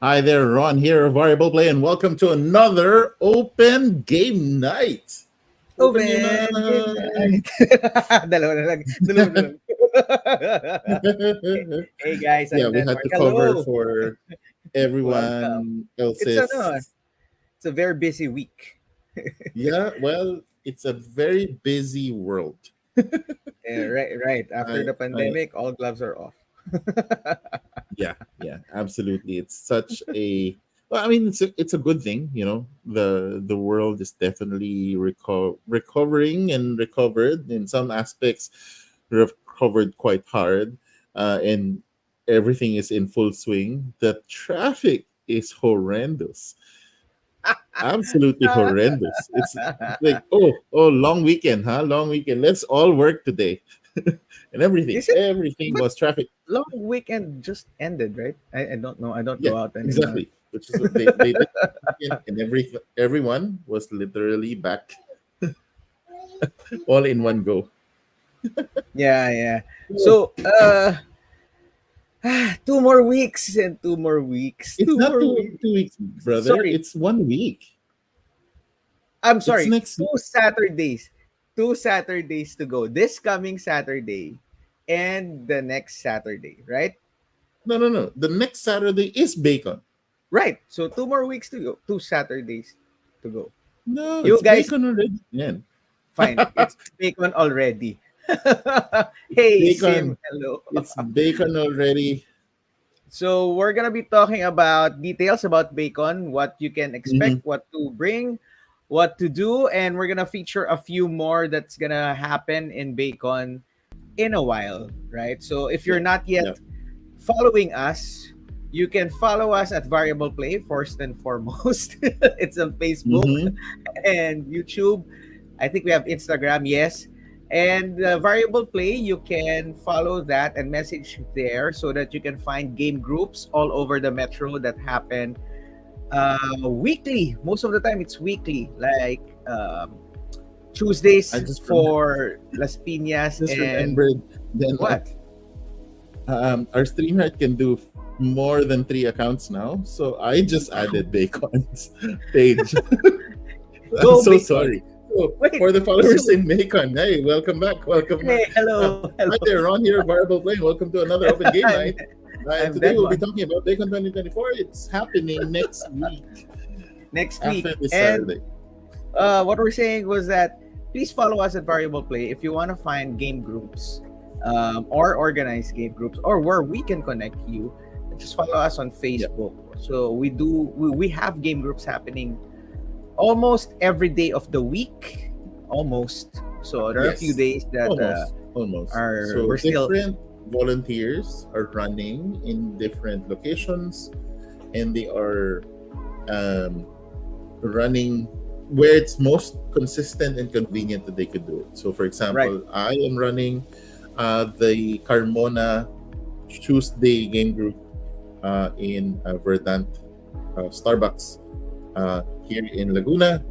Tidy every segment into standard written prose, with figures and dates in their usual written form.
Hi there, Ron here of Variable Play, and welcome to another Open Game Night. Open Game Open game Night. night. Dalawa na lang. Dalawa na lang. Hey guys, Yeah, I'm we had Network. to cover Hello. for Welcome. everyone It's else's. it's a very busy week. Yeah, well, it's a very busy world. Right. After I, the I, pandemic, all gloves are off. yeah, absolutely. It's such a well. I mean, it's a good thing. The world is definitely recovering and recovered in some aspects. Recovered quite hard, and everything is in full swing. The traffic is horrendous, absolutely horrendous. It's like long weekend, huh? Long weekend. Let's all work today, and everything Is it? everything But was traffic. long weekend just ended, right? I don't know. I don't Yeah, go out anymore. exactly. Which is what they did, and everyone was literally back all in one go. Yeah. So So, 2 more weeks and 2 more weeks. it's Two not more two weeks. two weeks, brother. Sorry. It's 1 week. I'm It's sorry, next week. 2 Saturdays. 2 Saturdays to go. This coming Saturday and the next Saturday, right? No, no, no. The next Saturday is bacon. Right. So 2 more weeks to go. 2 Saturdays to go. No, You it's guys, bacon already. Man, fine. It's bacon already. Hey, Sim. bacon. Hello. It's bacon already. So we're gonna be talking about details about bacon, what you can Hmm. expect, what to bring, what to do, and we're gonna feature a few more that's gonna happen in bacon in a while, right? So if Yeah, you're not yeah. yet following us, you can follow us at Variable Play first and foremost. It's on Facebook Hmm. and YouTube. I think we have Instagram, yes. And Variable Play, you can follow that and message there so that you can find game groups all over the metro that happen weekly. Most of the time, it's weekly, like I Tuesdays just for Las Piñas just and remembered then what? our streamer can do more than 3 accounts now. So I just added Bacon's page. I'm Go so Bacon. sorry. So Wait, for the followers so in Bacon, hey, welcome back. Welcome back. hey, hello, Hi hello. there, Ron here, Variable Play. Welcome to another Open Game I'm Night. I'm Today we'll be Denmark talking about Bacon 2024. It's happening next week next after week. this And Saturday. what we're saying was that please follow us at Variable Play if you want to find game groups or organized game groups or where we can connect you. Just follow us on Yeah, Facebook. So we have game groups happening almost every day of the week, almost. So there are a few yes, days that almost. are So we're still different volunteers are running in different locations, and they are um, running where it's most consistent and convenient that they could do it. So, for right. example, I am running the Carmona Tuesday game group in Verdant Starbucks here in Laguna.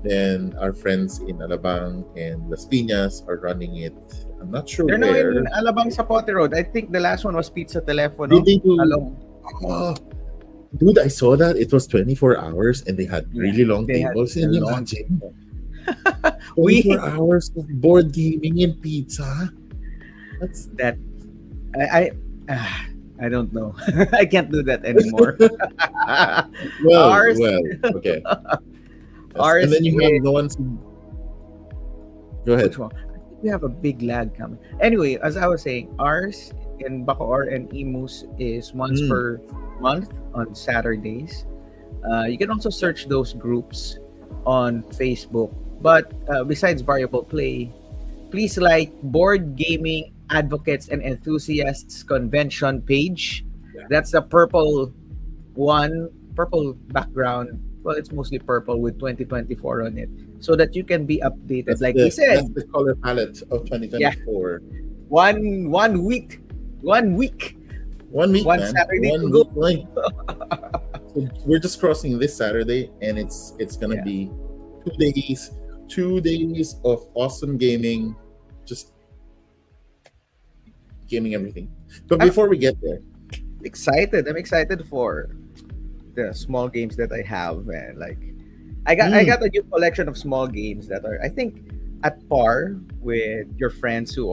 Then our friends in Alabang and Las Piñas are running it. I'm not sure They're now in where. Alabang Zapote Road. I think the last one was Pizza Did Telefono they do? along. Oh, dude, I saw that it was 24 hours and they had Yeah, really long they had tables. a Can you long imagine? table. 24 We hours of board gaming and pizza. That's that I don't know. I can't do that anymore. ours well, okay. Yes. And ours then you is have the ones who go which ahead. one? I think we have a big lag coming. Anyway, as I was saying, ours in Bacoor and Imus is once Mm, per month on Saturdays. You can also search those groups on Facebook. But besides Variable Play, please like Board Gaming Advocates and Enthusiasts Convention page. yeah. That's the purple one, purple background. Well, it's mostly purple with 2024 on it, so that you can be updated. Like we That's said, the color palette of yeah, 2024. one week, one week, 1 week, one man. Saturday to 1 week. go. Like so we're just crossing this Saturday, and it's gonna Yeah, be 2 days, 2 days of awesome gaming, just gaming everything. But I'm before we get there, excited. I'm excited for. the small games that I have, and like I got Mm, a new collection of small games that are, I think, at par with your friends who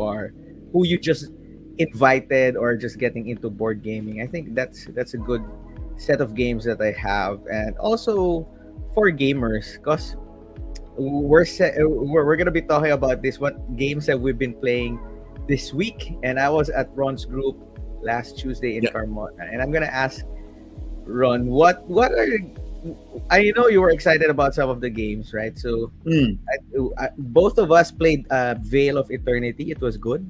you just invited or just getting into board gaming. I think that's a good set of games that I have, and also for gamers, because we're gonna be talking about this. What games have we been playing this week? And I was at Ron's group last Tuesday in yeah. Carmona, and I'm gonna ask Ron, what are I know you were excited about some of the games, right? So Mm, both of us played Veil of Eternity. It was good.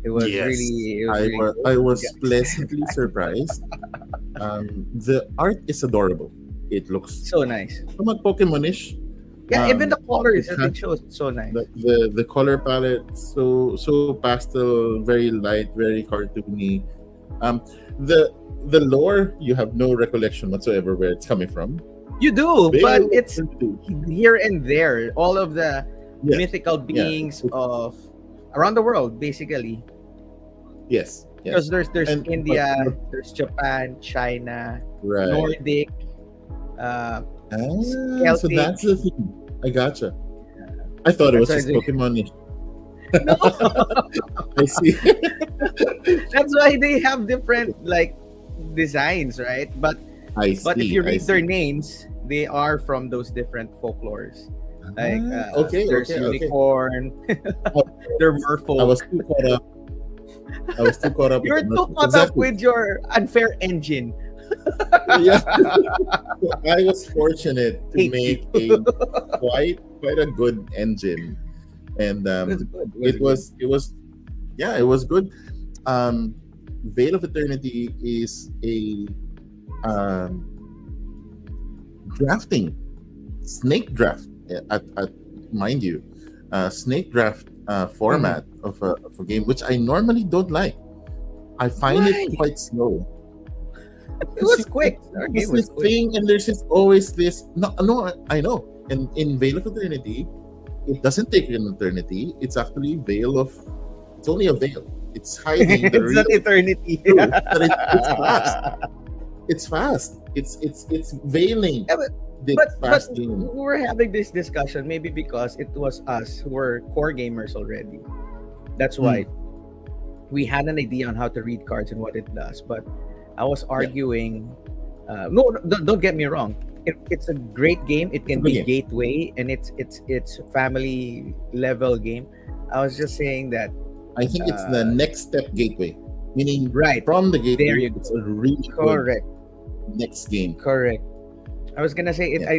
yes. It was really good. I was Yeah. pleasantly surprised. The art is adorable. It looks So nice. somewhat Pokemon-ish. Yeah, even the It colors that has it shows, so nice. the color palette so pastel, very light, very cartoony. Um, the lore, you have no recollection whatsoever where it's coming from. You do, but Veil it's of here and there. All of the yes, mythical yeah, beings of around the world, basically. yes, Because yes, there's and India, there's Japan, China, right. Nordic, uh, So Celtic. that's the thing. I gotcha. I thought it That's was why just Pokemon. no, I see. that's why they have different like designs, right? I But if see. you I read their see. names, they are from those different folklores. Like Okay, there's okay, okay. unicorn, I they're was, I merfolk. was too caught up. I was too caught up with You're the too Merfolk. caught up Exactly. with your unfair engine. Yeah. So I was fortunate to Hate you. make a quite a good engine, and It was good. It was it good. was it was yeah, it was good. Um, Veil of Eternity is a um, drafting snake draft at mind you, snake draft Mhm. format of a game, which I normally don't like. I find it Why? quite slow. It Because was quick. Our there's game was this quick. thing, and there's just always this. No, no, I know. And in Veil of Eternity, it doesn't take an eternity. It's actually veil of. It's only a veil. It's hiding the It's not real eternity. truth. That it's fast. It's fast. It's veiling Yeah, this but fast game. we're having this discussion maybe because it was us who were core gamers already. That's Hmm. why we had an idea on how to read cards and what it does. But I was Yeah, arguing. No, don't get me wrong. It's a great game. It it's a can good be game. gateway, and it's family level game. I was just saying that. I think it's the Uh, next step gateway, meaning right from the there, gateway, you it's go. a really good Correct. next game. Correct. I was gonna say it. Yeah.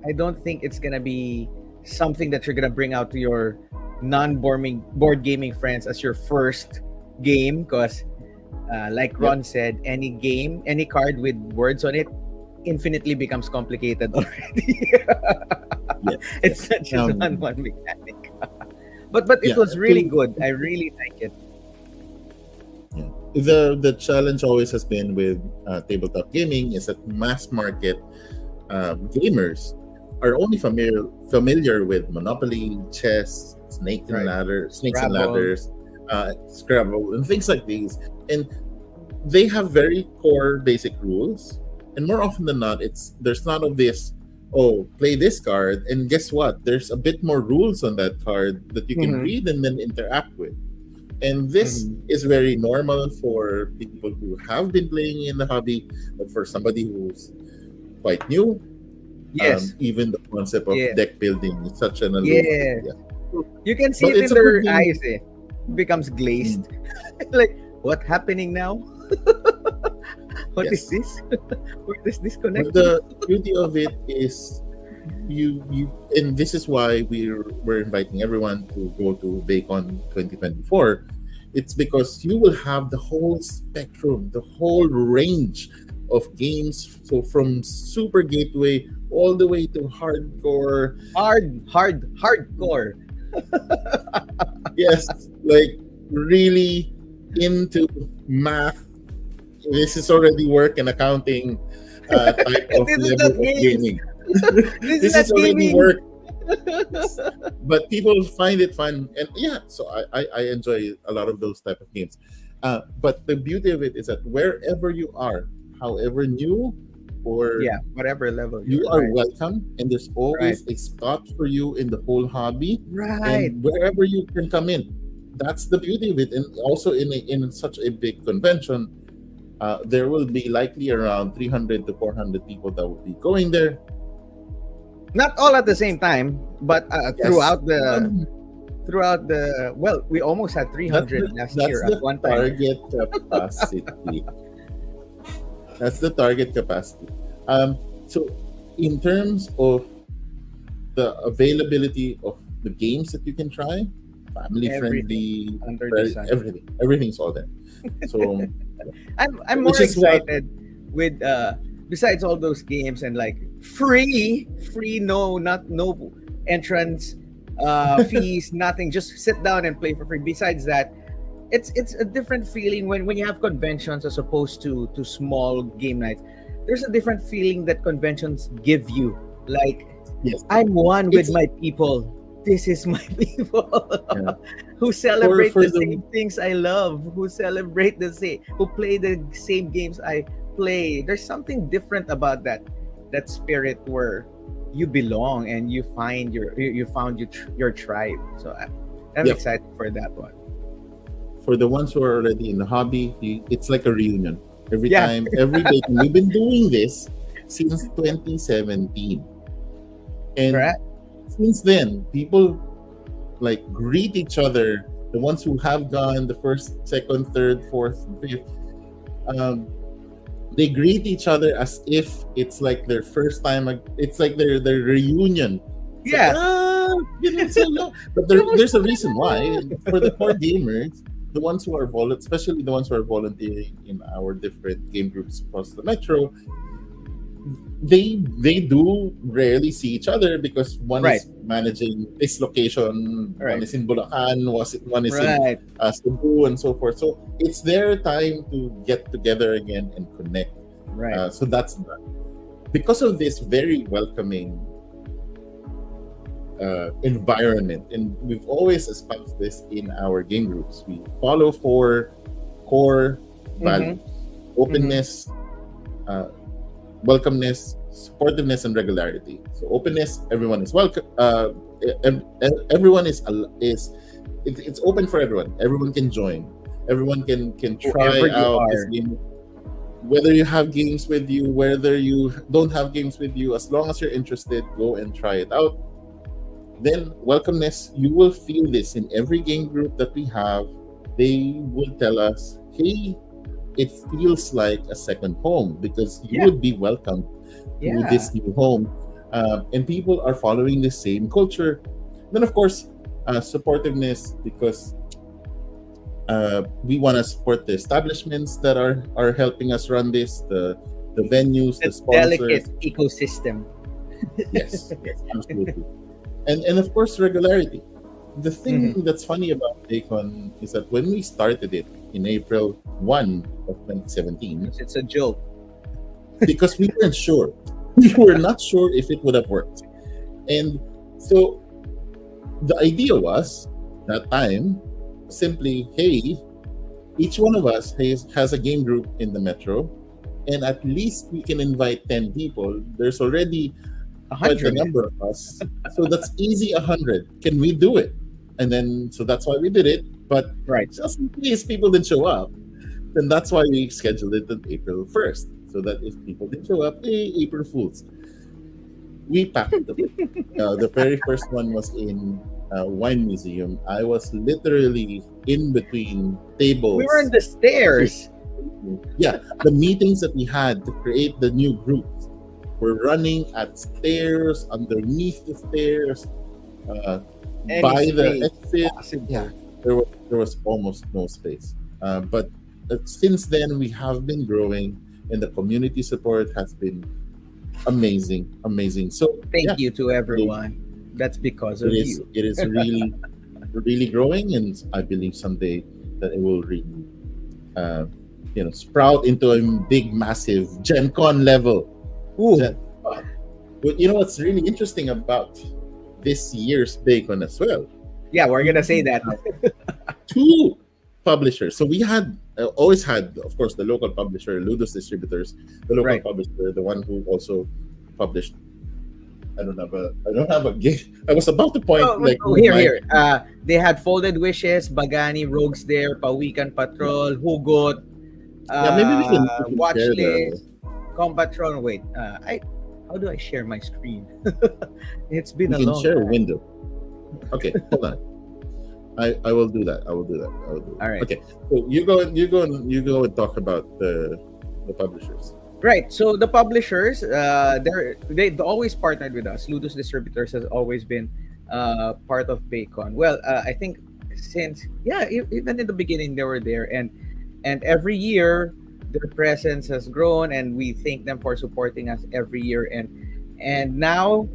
I don't think it's gonna be something that you're gonna bring out to your non-board board gaming friends as your first game, because like Yep. Ron said, any game, any card with words on it, infinitely becomes complicated already. Yes. It's Yes. such a one mechanic. But it Yeah. was really good. I really like it. Yeah. The challenge always has been with tabletop gaming is that mass market gamers are only familiar with Monopoly, chess, Right. snakes and Scrabble. ladders, Scrabble, and things like these. And they have very core basic rules. And more often than not, it's there's none of this. Oh, play this card, and guess what? There's a bit more rules on that card that you can Hmm. read and then interact with. And this Hmm. is very normal for people who have been playing in the hobby, but for somebody who's quite new, Yes. even the concept of Yeah. deck building is such an aloof Yeah. idea. You can see But it it's in a good their game. eyes. It becomes Mm, glazed. Like, what happening now? What is yes. this? Where does this But connect to? the beauty of it is you and this is why we're inviting everyone to go to BAECON 2024. It's because you will have the whole spectrum, the whole range of games. So from super gateway all the way to hardcore. Hardcore. Yes, like really into math. This is already work and accounting type of This is level not of games. gaming. This is This not is already gaming. work, but people find it fun, and yeah, so I enjoy a lot of those type of games. But the beauty of it is that wherever you are, however new, or Yeah, whatever level you you're are right. welcome, and there's Right. always a spot for you in the whole hobby, Right. and wherever you can come in. That's the beauty of it. And also in such a big convention, there will be likely around 300 to 400 people that will be going there. Not all at the same time, but Yes, throughout the well, we almost had that's 300 the last that's year at the one time. target capacity. That's the target capacity. So in terms of the availability of the games that you can try, family Everything friendly, under the sun. everything's all there. So, I'm more which is what, excited with besides all those games and like free, no, not no entrance fees, nothing, just sit down and play for free. Besides that, it's a different feeling when you have conventions as opposed to small game nights. There's a different feeling that conventions give you, like yes, I'm one with it's my people. This is my people yeah, who for celebrate for the the same things I love, who celebrate the same, who play the same games I play. There's something different about that spirit where you belong and you find you found your tribe. So I'm yeah, excited for that one. for the ones who are already in the hobby, it's like a reunion every Yeah, time, every day. And we've been doing this since 2017, and correct. since then, people like greet each other. The ones who have gone the first, second, third, fourth, fifth, um, they greet each other as if it's like their first time. It's like their reunion. It's like, Yeah. been so long. But there's a reason why. For the core gamers, the ones who are especially the ones who are volunteering in our different game groups across the metro, they do rarely see each other because one Right. is managing this location, one Right. is in Bulacan, one is in Right. Cebu, and so forth. So it's their time to get together again and connect. Right. So that's because of this very welcoming environment, and we've always espoused this in our game groups. We follow four core Mm-hmm. values: Mm-hmm. openness, uh, welcomeness, supportiveness, and regularity. So openness, everyone is welcome. Everyone it's open for everyone. Everyone can join. Everyone can Whoever try you out this are. game. Whether you have games with you, whether you don't have games with you, as long as you're interested, go and try it out. Then welcomeness, you will feel this in every game group that we have. They will tell us, hey, it feels like a second home because you Yeah. would be welcome to Yeah. this new home. And people are following the same culture. Then, of course, supportiveness, because we want to support the establishments that are helping us run this, the venues, The the delicate sponsors. ecosystem. Yes, absolutely. And of course, regularity. The thing Mhm. that's funny about BAECON is that when we started it in April 1 of 2017, It's a joke. because we weren't sure. We were not sure if it would have worked. And so the idea was that time simply, hey, each one of us has a game group in the metro, and at least we can invite 10 people. There's already A quite a hundred. number of us. So that's easy 100. Can we do it? And then, so that's why we did it. But Right. just in case people didn't show up, then that's why we scheduled it on April 1st. So that if people didn't show up, hey, April Fools. We packed the place. The very first one was in Wine Museum. I was literally in between We were in tables. the stairs. Yeah, the meetings that we had to create the new groups were running at stairs, underneath the stairs, uh, Any by the space exit. Yeah, possible. there was almost no space. But since then, we have been growing, and the community support has been amazing, amazing. So Thank yeah, you to I believe everyone. That's because it of is you. it is really growing, and I believe someday that it will really uh, sprout into a big, massive Gen Con level. Ooh. Gen, but you know what's really interesting about this year's BACON as well? Yeah, we're We gonna say that. have two publishers. So we had always had, of course, the local publisher, Ludus distributors, the local Right. publisher, the one who also published. I don't have a game. I was about to point like Oh, with here, my here. They had Folded Wishes, Bagani, Rogues there, Pawikan Patrol, Hugot, yeah. Maybe we can Watch share the List, Combatron. Wait, how do I share my screen? It's been we a can long share a time. window. Okay, hold on. I will do that. I will do that. I will do All that. right. Okay. So you go and talk about the publishers. Right. So the publishers, they've always partnered with us. Ludus Distributors has always been part of BAECON. Well, I think since even in the beginning they were there, and every year their presence has grown, and we thank them for supporting us every year. And now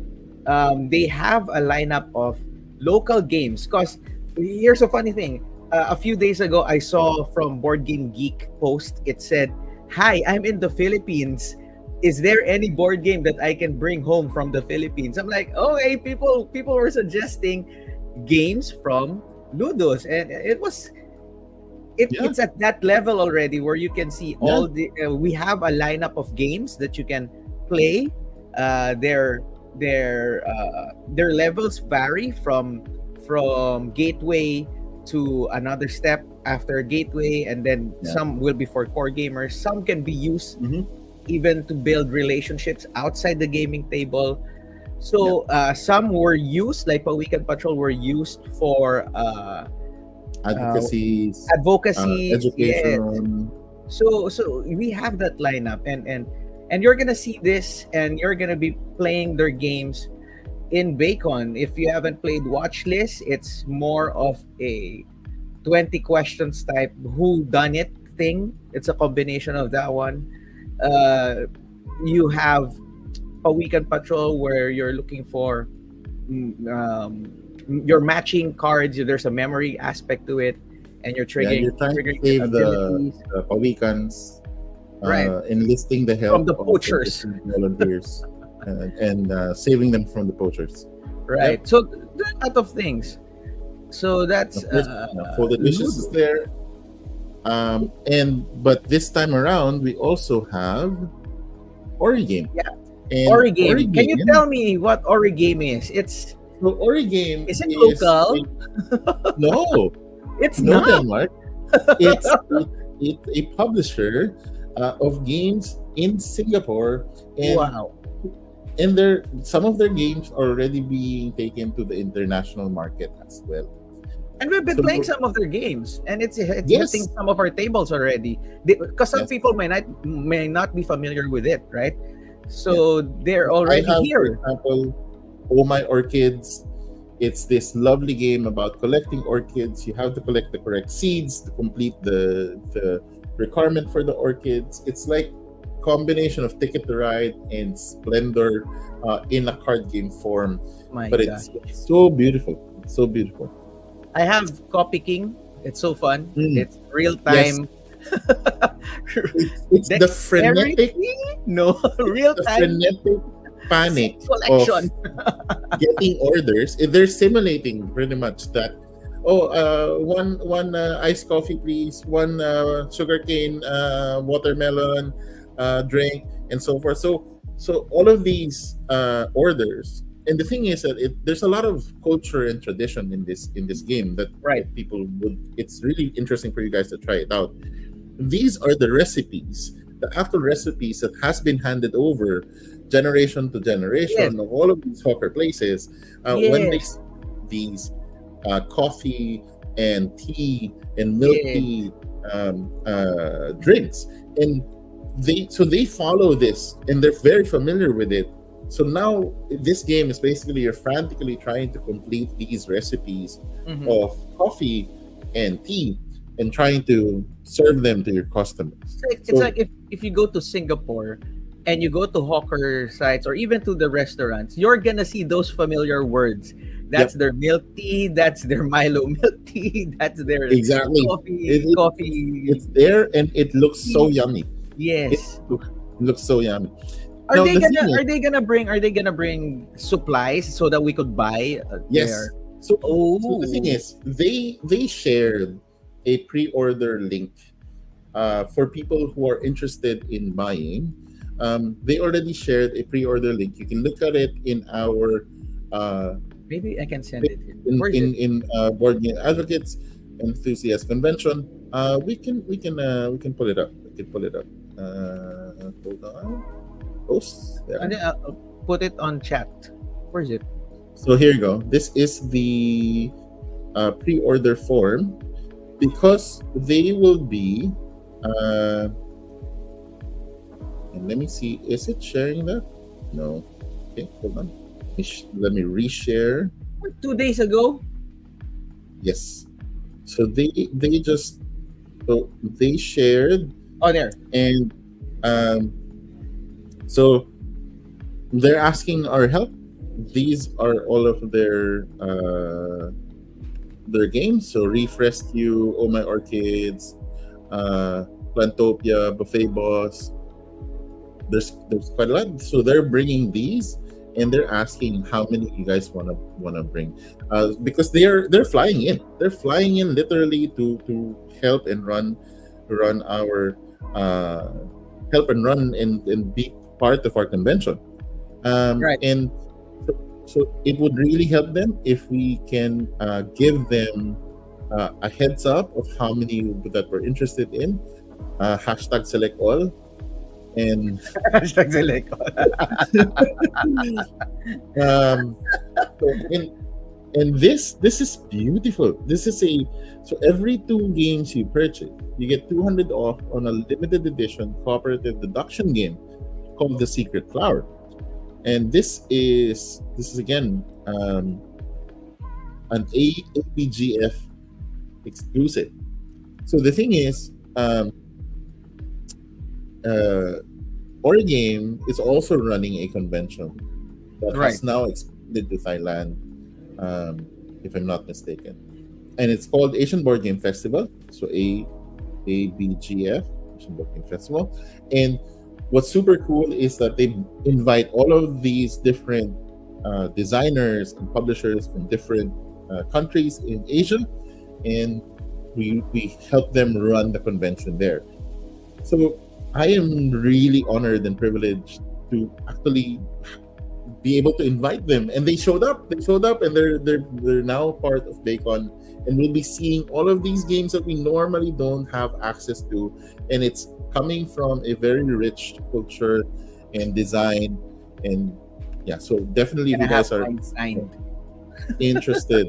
they have a lineup of local games. Cause here's a funny thing. A few days ago, I saw from Board Game Geek post. It said, "Hi, I'm in the Philippines. Is there any board game that I can bring home from the Philippines?" I'm like, "Oh, hey, people were suggesting games from Ludos, and Yeah. it's at that level already where you can see Yeah. all the we have a lineup of games that you can play. uh their their levels vary from gateway to another step after gateway, and then Yeah. some will be for core gamers, some can be used Hmm. even to build relationships outside the gaming table. Yeah. So some were used, like Weekend Patrol, were used for uh, Advocacies, advocacy. Yes. education. So we have that lineup, and you're gonna see this, and you're gonna be playing their games in BAECON. If you haven't played Watch List, it's more of a 20 questions type who done it thing. It's a combination of that one. Uh, you have a Weekend Patrol where you're looking for mm, um, you're matching cards. There's a memory aspect to it, and you're Yeah, triggering you're trying to triggering save abilities. the Pawikans, Right. enlisting the From help the of poachers. different volunteers, and saving them from the poachers. Right. Yep. So there are a lot of things. So that's Of course, Folded Wishes is Ludo. there. And but this time around, we also have Origame. Yeah. And Origame. Can you Origame, tell me what Origame is? so Origame Is it is local? no, It's no, not. Denmark. It's a publisher of games in Singapore, and Wow. some of their games are already being taken to the international market as well. And we've been So playing some of their games, and it's yes, hitting some of our tables already. Because some yes, people may not be familiar with it, right? yeah. So they're I already have, for here. example, Oh My Orchids. It's this lovely game about collecting orchids. You have to collect the correct seeds to complete the requirement for the orchids. It's like combination of Ticket to Ride and Splendor in a card game form, My but God. it's so beautiful. It's so beautiful. I have Copy King. It's so fun. Mm. It's real Yes, time. it's the frenetic, Dexterity? No, real the time frenetic panic of collection. getting orders. They're simulating pretty much that. Oh, one iced coffee, please. One sugarcane, watermelon drink, and so forth. So all of these orders, and the thing is that there's a lot of culture and tradition in this game Right. that people would. It's really interesting for you guys to try it out. These are the recipes, the actual recipes that has been handed over generation to Yes. generation of all of these hawker places. When they Yes. these coffee and tea and milk Yes. tea drinks, and they follow this, and they're very familiar with it. So now this game is basically you're frantically trying to complete these recipes Mhm. of coffee and tea and trying to serve them to your customers. It's So like if you go to Singapore and you go to hawker sites or even to the restaurants, you're gonna see those familiar words. That's yep, their milk tea. That's their Milo milk tea. That's their exactly. coffee. It's there, and it looks so yummy. It Yes. looks so yummy. Now the thing is, Are they gonna bring supplies so that we could buy yes. their? So Oh. the thing is, they shared a pre-order link for people who are interested in buying. They already shared a pre-order link. You can look at it in our uh, Maybe I can send it here. in Where is it? in in Board Game Advocates Enthusiast Convention. We can pull it up. We can pull it up. Hold on. Posts And there. then put it on chat. Where is it? So here you go. This is the pre-order form because they will be. Uh, and let me see. Is it sharing that? No. Okay, hold on. Let me reshare. What, 2 days ago? Yes. So they shared, Oh, there. and um, so they're asking our help. These are all of their games. So Reef Rescue, Oh My Orchids, Plantopia, Buffet Boss. There's quite a lot. So they're bringing these, and they're asking how many you guys wanna bring, because they're flying in. They're flying in literally to help and run our uh, help and run and be part of our convention. Right. And so it would really help them if we can give them a heads up of how many that we're interested in. Hashtag select all. And Hashtag select. um, so, and this is beautiful. This is a so every two games you purchase, you get 200 off on a limited edition cooperative deduction game called The Secret Flower. And this is again an APGF exclusive. So the thing is, uh, Origame is also running a convention that Right. has now expanded to Thailand, if I'm not mistaken, and it's called Asian Board Game Festival. So ABGF, Asian Board Game Festival. And what's super cool is that they invite all of these different designers and publishers from different countries in Asia, and we help them run the convention there. So I am really honored and privileged to actually be able to invite them, and they showed up. They showed up, and they're now part of BAECON, and we'll be seeing all of these games that we normally don't have access to, and it's coming from a very rich culture and design, and yeah. So definitely, if Gonna you have guys are mine signed. interested,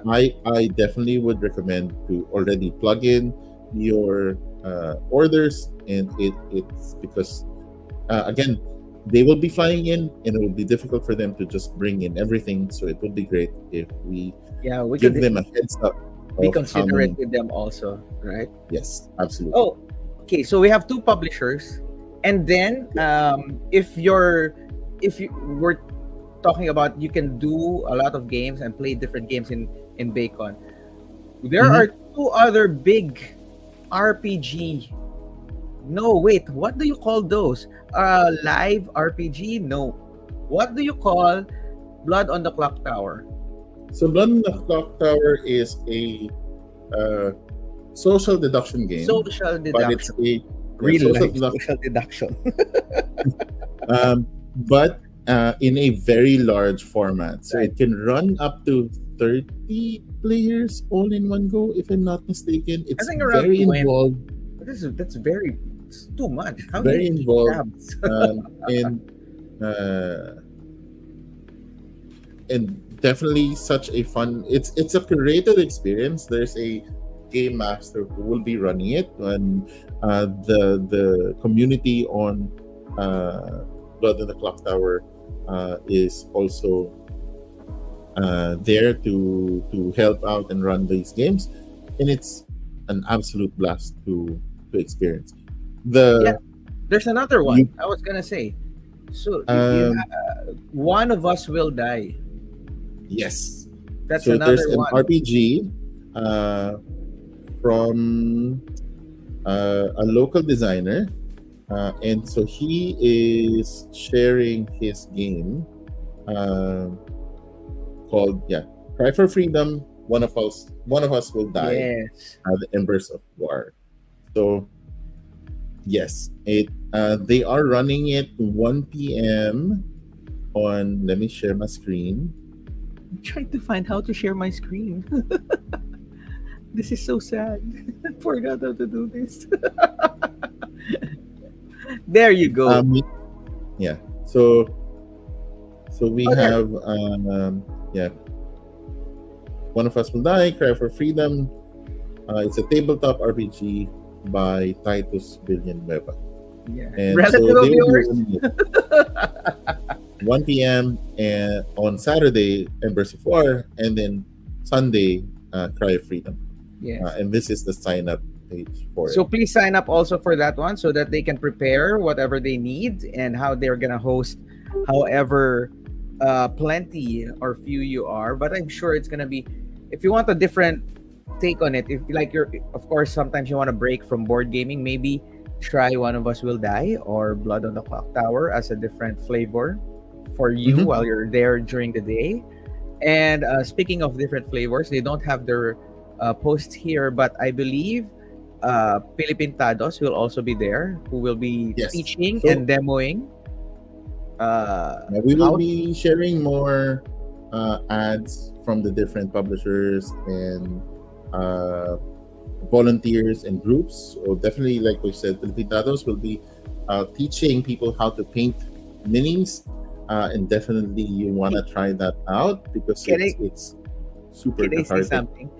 I definitely would recommend to already plug in your orders, and it's because again, they will be flying in, and it will be difficult for them to just bring in everything. So it would be great if we Yeah, we give could them a heads up be of how considerate many. with them also, right? Yes, absolutely. Oh, okay. So we have two publishers, and then if you were talking about you can do a lot of games and play different games in BAECON. There Mhm. are two other big RPG. No, wait. What do you call those? Live RPG? No. What do you call Blood on the Clock Tower? So Blood on the Clock Tower is a uh, social deduction game, Social but it's deduction. a yeah, Real social life deduction, social deduction. but in a very large format. So Right. it can run up to 30 players all in one go, if I'm not mistaken. I It's think around very 20. involved, That's very, it's too much. How do you very keep involved, tabs? and uh, and definitely such a fun. It's a curated experience. There's a game master who will be running it, and the community on Blood in the Clock Tower is also there to help out and run these games, and it's an absolute blast to experience. Yeah, The there's another one. you I was gonna say. So um, one of us will die. yes, That's so there's another an one. RPG from a local designer, and so he is sharing his game uh, called Cry for Freedom one of us will die Yes. at the embers of war. So yes, it they are running it 1 p.m. on. Let me share my screen. I'm trying to find how to share my screen. This is so sad. I forgot how to do this. There you go. Um, yeah. So we Oh, there. have yeah. One of Us Will Die, Cry for Freedom. It's a tabletop RPG by Titus Villanueva. Yeah. And so Relative of they will be yours? running it 1 p.m. and on Saturday, Embers of War, and then Sunday, Cry of Freedom. Yes. And this is the sign up page for it. So please sign up also for that one so that they can prepare whatever they need and how they're gonna host however plenty or few you are. But I'm sure it's gonna be, if you want a different take on it, if like you're, of course sometimes you want to break from board gaming, maybe try One of Us Will Die or Blood on the Clock Tower as a different flavor for you Mhm. while you're there during the day. And speaking of different flavors, they don't have their posts here, but I believe Pilipintados will also be there, who will be Yes. teaching So and demoing we will how. be sharing more ads from the different publishers and uh, volunteers and groups. So definitely, like we said, Filipitados will be teaching people how to paint minis, and definitely you want to try that out because Can I it's super can I say cathartic. something?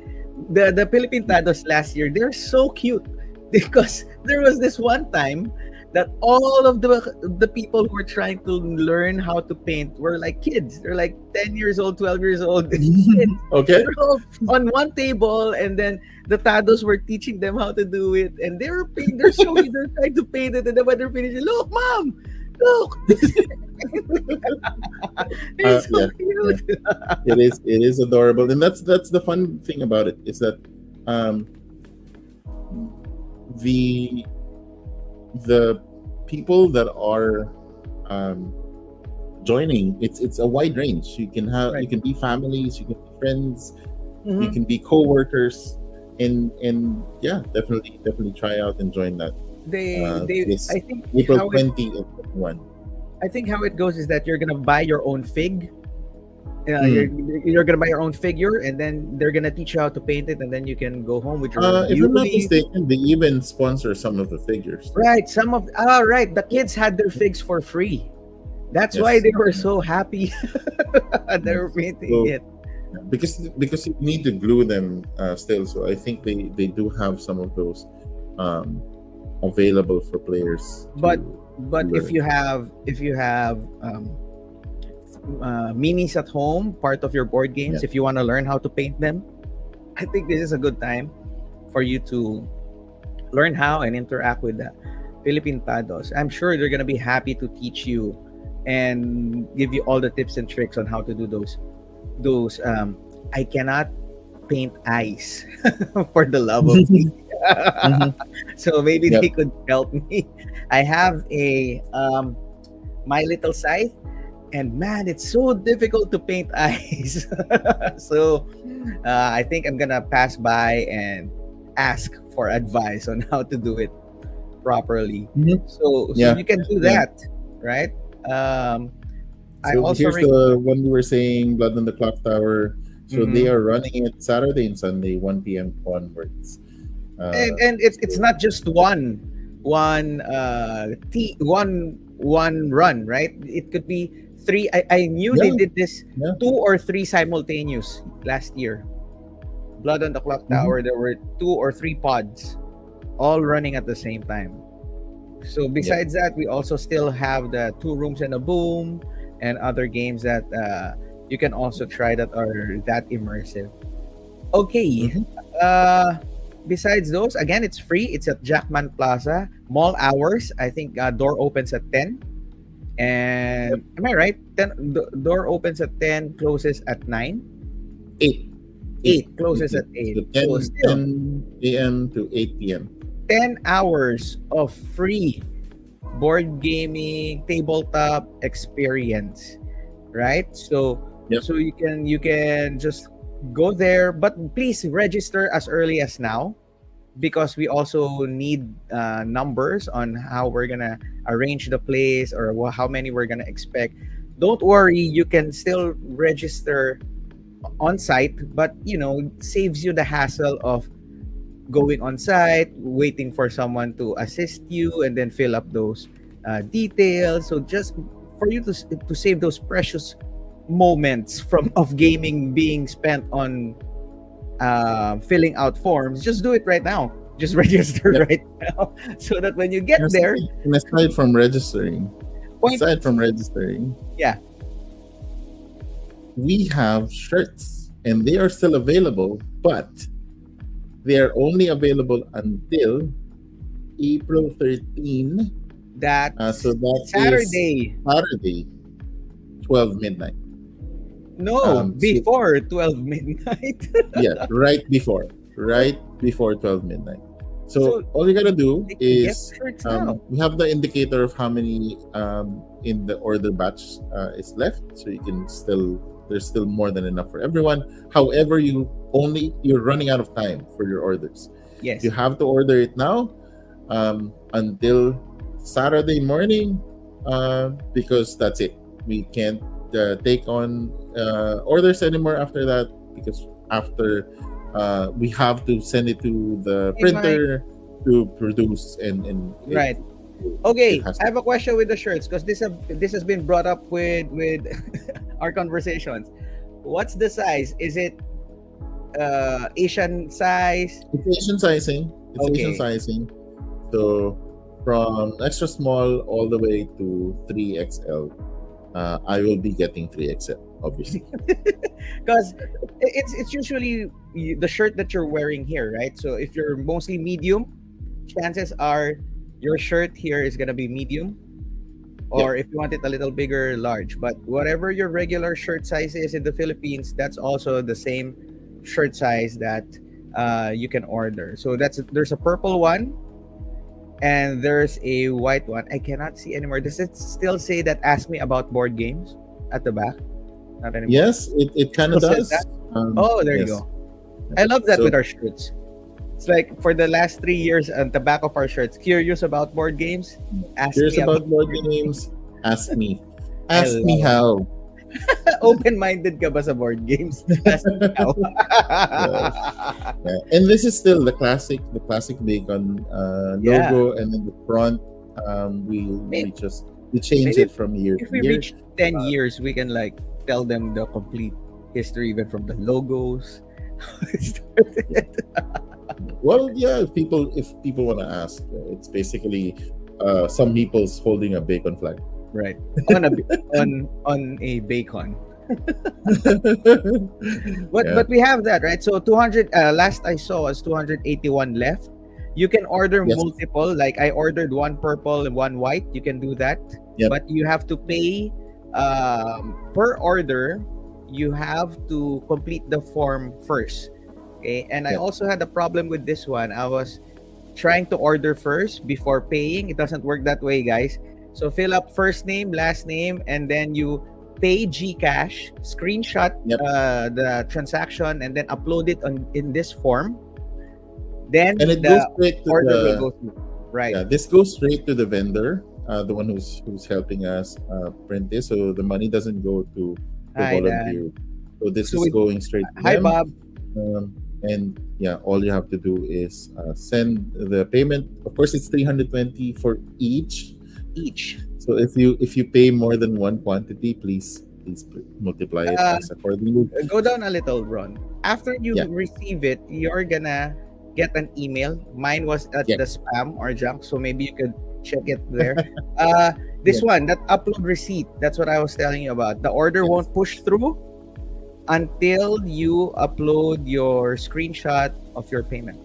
The Pilipintados last year, they're so cute because there was this one time that all of the people who were trying to learn how to paint were like kids. They're like 10 years old, 12 years old. Kids. Okay. They're all on one table, and then the Tados were teaching them how to do it, and they were paint. They're showing, they're trying to paint it, and then when they're finished, look, mom, look, they're so Yeah, yeah. cute. It is adorable, and that's the fun thing about it is that um, the the people that are um, joining, it's a wide range. You Right. can be families, you can be friends, you Mhm. can be co-workers, and yeah, definitely try out and join that I this think April how it 20 and 21. I think how it goes is that you're gonna buy your own fig. You're Mm. you're gonna buy your own figure, and then they're gonna teach you how to paint it, and then you can go home with your If I'm not beauty. mistaken, they even sponsor some of the figures too. Right. Right. The kids had their figs for free. That's why Yes. they were so happy. They were Yes. painting So it. because you need to glue them still, so I think they do have some of those um, available for players But to if learn. you have minis at home, part of your board Yeah. games, if you want to learn how to paint them, I think this is a good time for you to learn how and interact with the Philippine Tados. I'm sure they're gonna be happy to teach you and give you all the tips and tricks on how to do those. I cannot paint eyes for the love of me. Mhm. So maybe Yep. they could help me. I have a my little scythe, and man, it's so difficult to paint eyes. So I think I'm gonna pass by and ask for advice on how to do it properly. Mhm. So Yeah. you can do Yeah. that, right? Um, I So also here's the one we were saying, Blood on the Clock Tower. So they Mhm. are running it Saturday and Sunday, 1 p.m. onwards. And it's So not just one run, right? It could be three. I knew they yeah, did this yeah. 2 or 3 simultaneous last year. Blood on the Clock Mhm. Tower, there were 2 or 3 pods all running at the same time. So Yep. besides that, we also still have the Two Rooms and a Boom and other games that you can also try that are that immersive. Okay. Mhm. Uh, Besides those, again, it's free. It's at Jackman Plaza. Mall hours, I think door opens at 10. Yep. And am I right? Door opens at 10, closes at 9. 8. 8. 8 closes 8. at 8. So So 10, still a.m. to 8 p.m. 10 hours of free board gaming tabletop experience, right? So Yep. you can just Go there, but please register as early as now, because we also need numbers on how we're gonna arrange the place, or how many we're gonna expect. Don't worry, you can still register on site, but saves you the hassle of going on site, waiting for someone to assist you, and then fill up those details. So just for you to save those precious moments from of gaming being spent on filling out forms, just do it right now. Just register Yep. right now, so that when you get there, And point. aside from registering, Yeah, we have shirts, and they are still available, but they are only available until April 13. So that's that is Saturday. Saturday, 12 midnight. No, So before 12 midnight. yeah, right before 12 midnight. So So all you gotta do they can get is shirts now. we have the indicator of how many in the order batch is left. So you can still there's still more than enough for everyone. However, you're running out of time for your orders. Yes. You have to order it now until Saturday morning because that's it. We can't take on orders anymore after that because after we have to send it to the Hey, Mike. printer to produce and Right. it Okay, has I to. have a question with the shirts, because this has been brought up with our conversations. What's the size? Is it Asian size? It's Asian sizing. It's Asian Okay. sizing. So from extra small all the way to 3XL. I will be getting 3XL, obviously. Because it's usually the shirt that you're wearing here, right? So if you're mostly medium, chances are your shirt here is gonna be medium. Yep. Or if you want it a little bigger, large. But whatever your regular shirt size is in the Philippines, that's also the same shirt size that you can order. So there's a purple one and there's a white one. I cannot see anymore. Does it still say that ask me about board games at the back? Not anymore. Yes, it It kind of still says does. that. Oh, there you Yes. go. I love that So with our shirts. It's like for the last 3 years at the back of our shirts, curious about board games, ask here's me about about board board games. games. Ask me. I Ask me love it. how. Open-minded ka ba sa board games? Ask me how. Yeah. Yeah. And this is still the classic BAECON Yeah. logo, and then the front. Maybe, We change maybe it from year if to we year. reach 10 years, we can like tell them the complete history, even from the logos. Well, yeah. If people want to ask, it's basically some meeples holding a bacon flag. Right. On a on a bacon. But Yeah. but we have that, right? So 200, last I saw was 281 left. You can order Yes. multiple. Like I ordered one purple and one white. You can do that. Yep. But you have to pay per order. You have to complete the form first. Okay? And I Yep. also had a problem with this one. I was trying to order first before paying. It doesn't work that way, guys. So fill up first name, last name, and then you pay Gcash, screenshot Yep. the transaction, and then upload it in this form. Then And it goes the straight to order will the go through. Right. yeah. This goes straight to the vendor, the one who's helping us print this. So the money doesn't go to the Hi, Dan. volunteer. So this So is we, going straight to hi, them. Bob. And yeah, all you have to do is send the payment. Of course, it's 320 for each. Each. So if you pay more than one quantity, please multiply it Uh, as accordingly. Go down a little, Ron. After you Yeah, receive it, you're gonna get an email. Mine was at yeah, the spam or junk, so maybe you could check it there. Uh, this yeah. one, that upload receipt, that's what I was telling you about. The order Yes, won't push through until you upload your screenshot of your payment.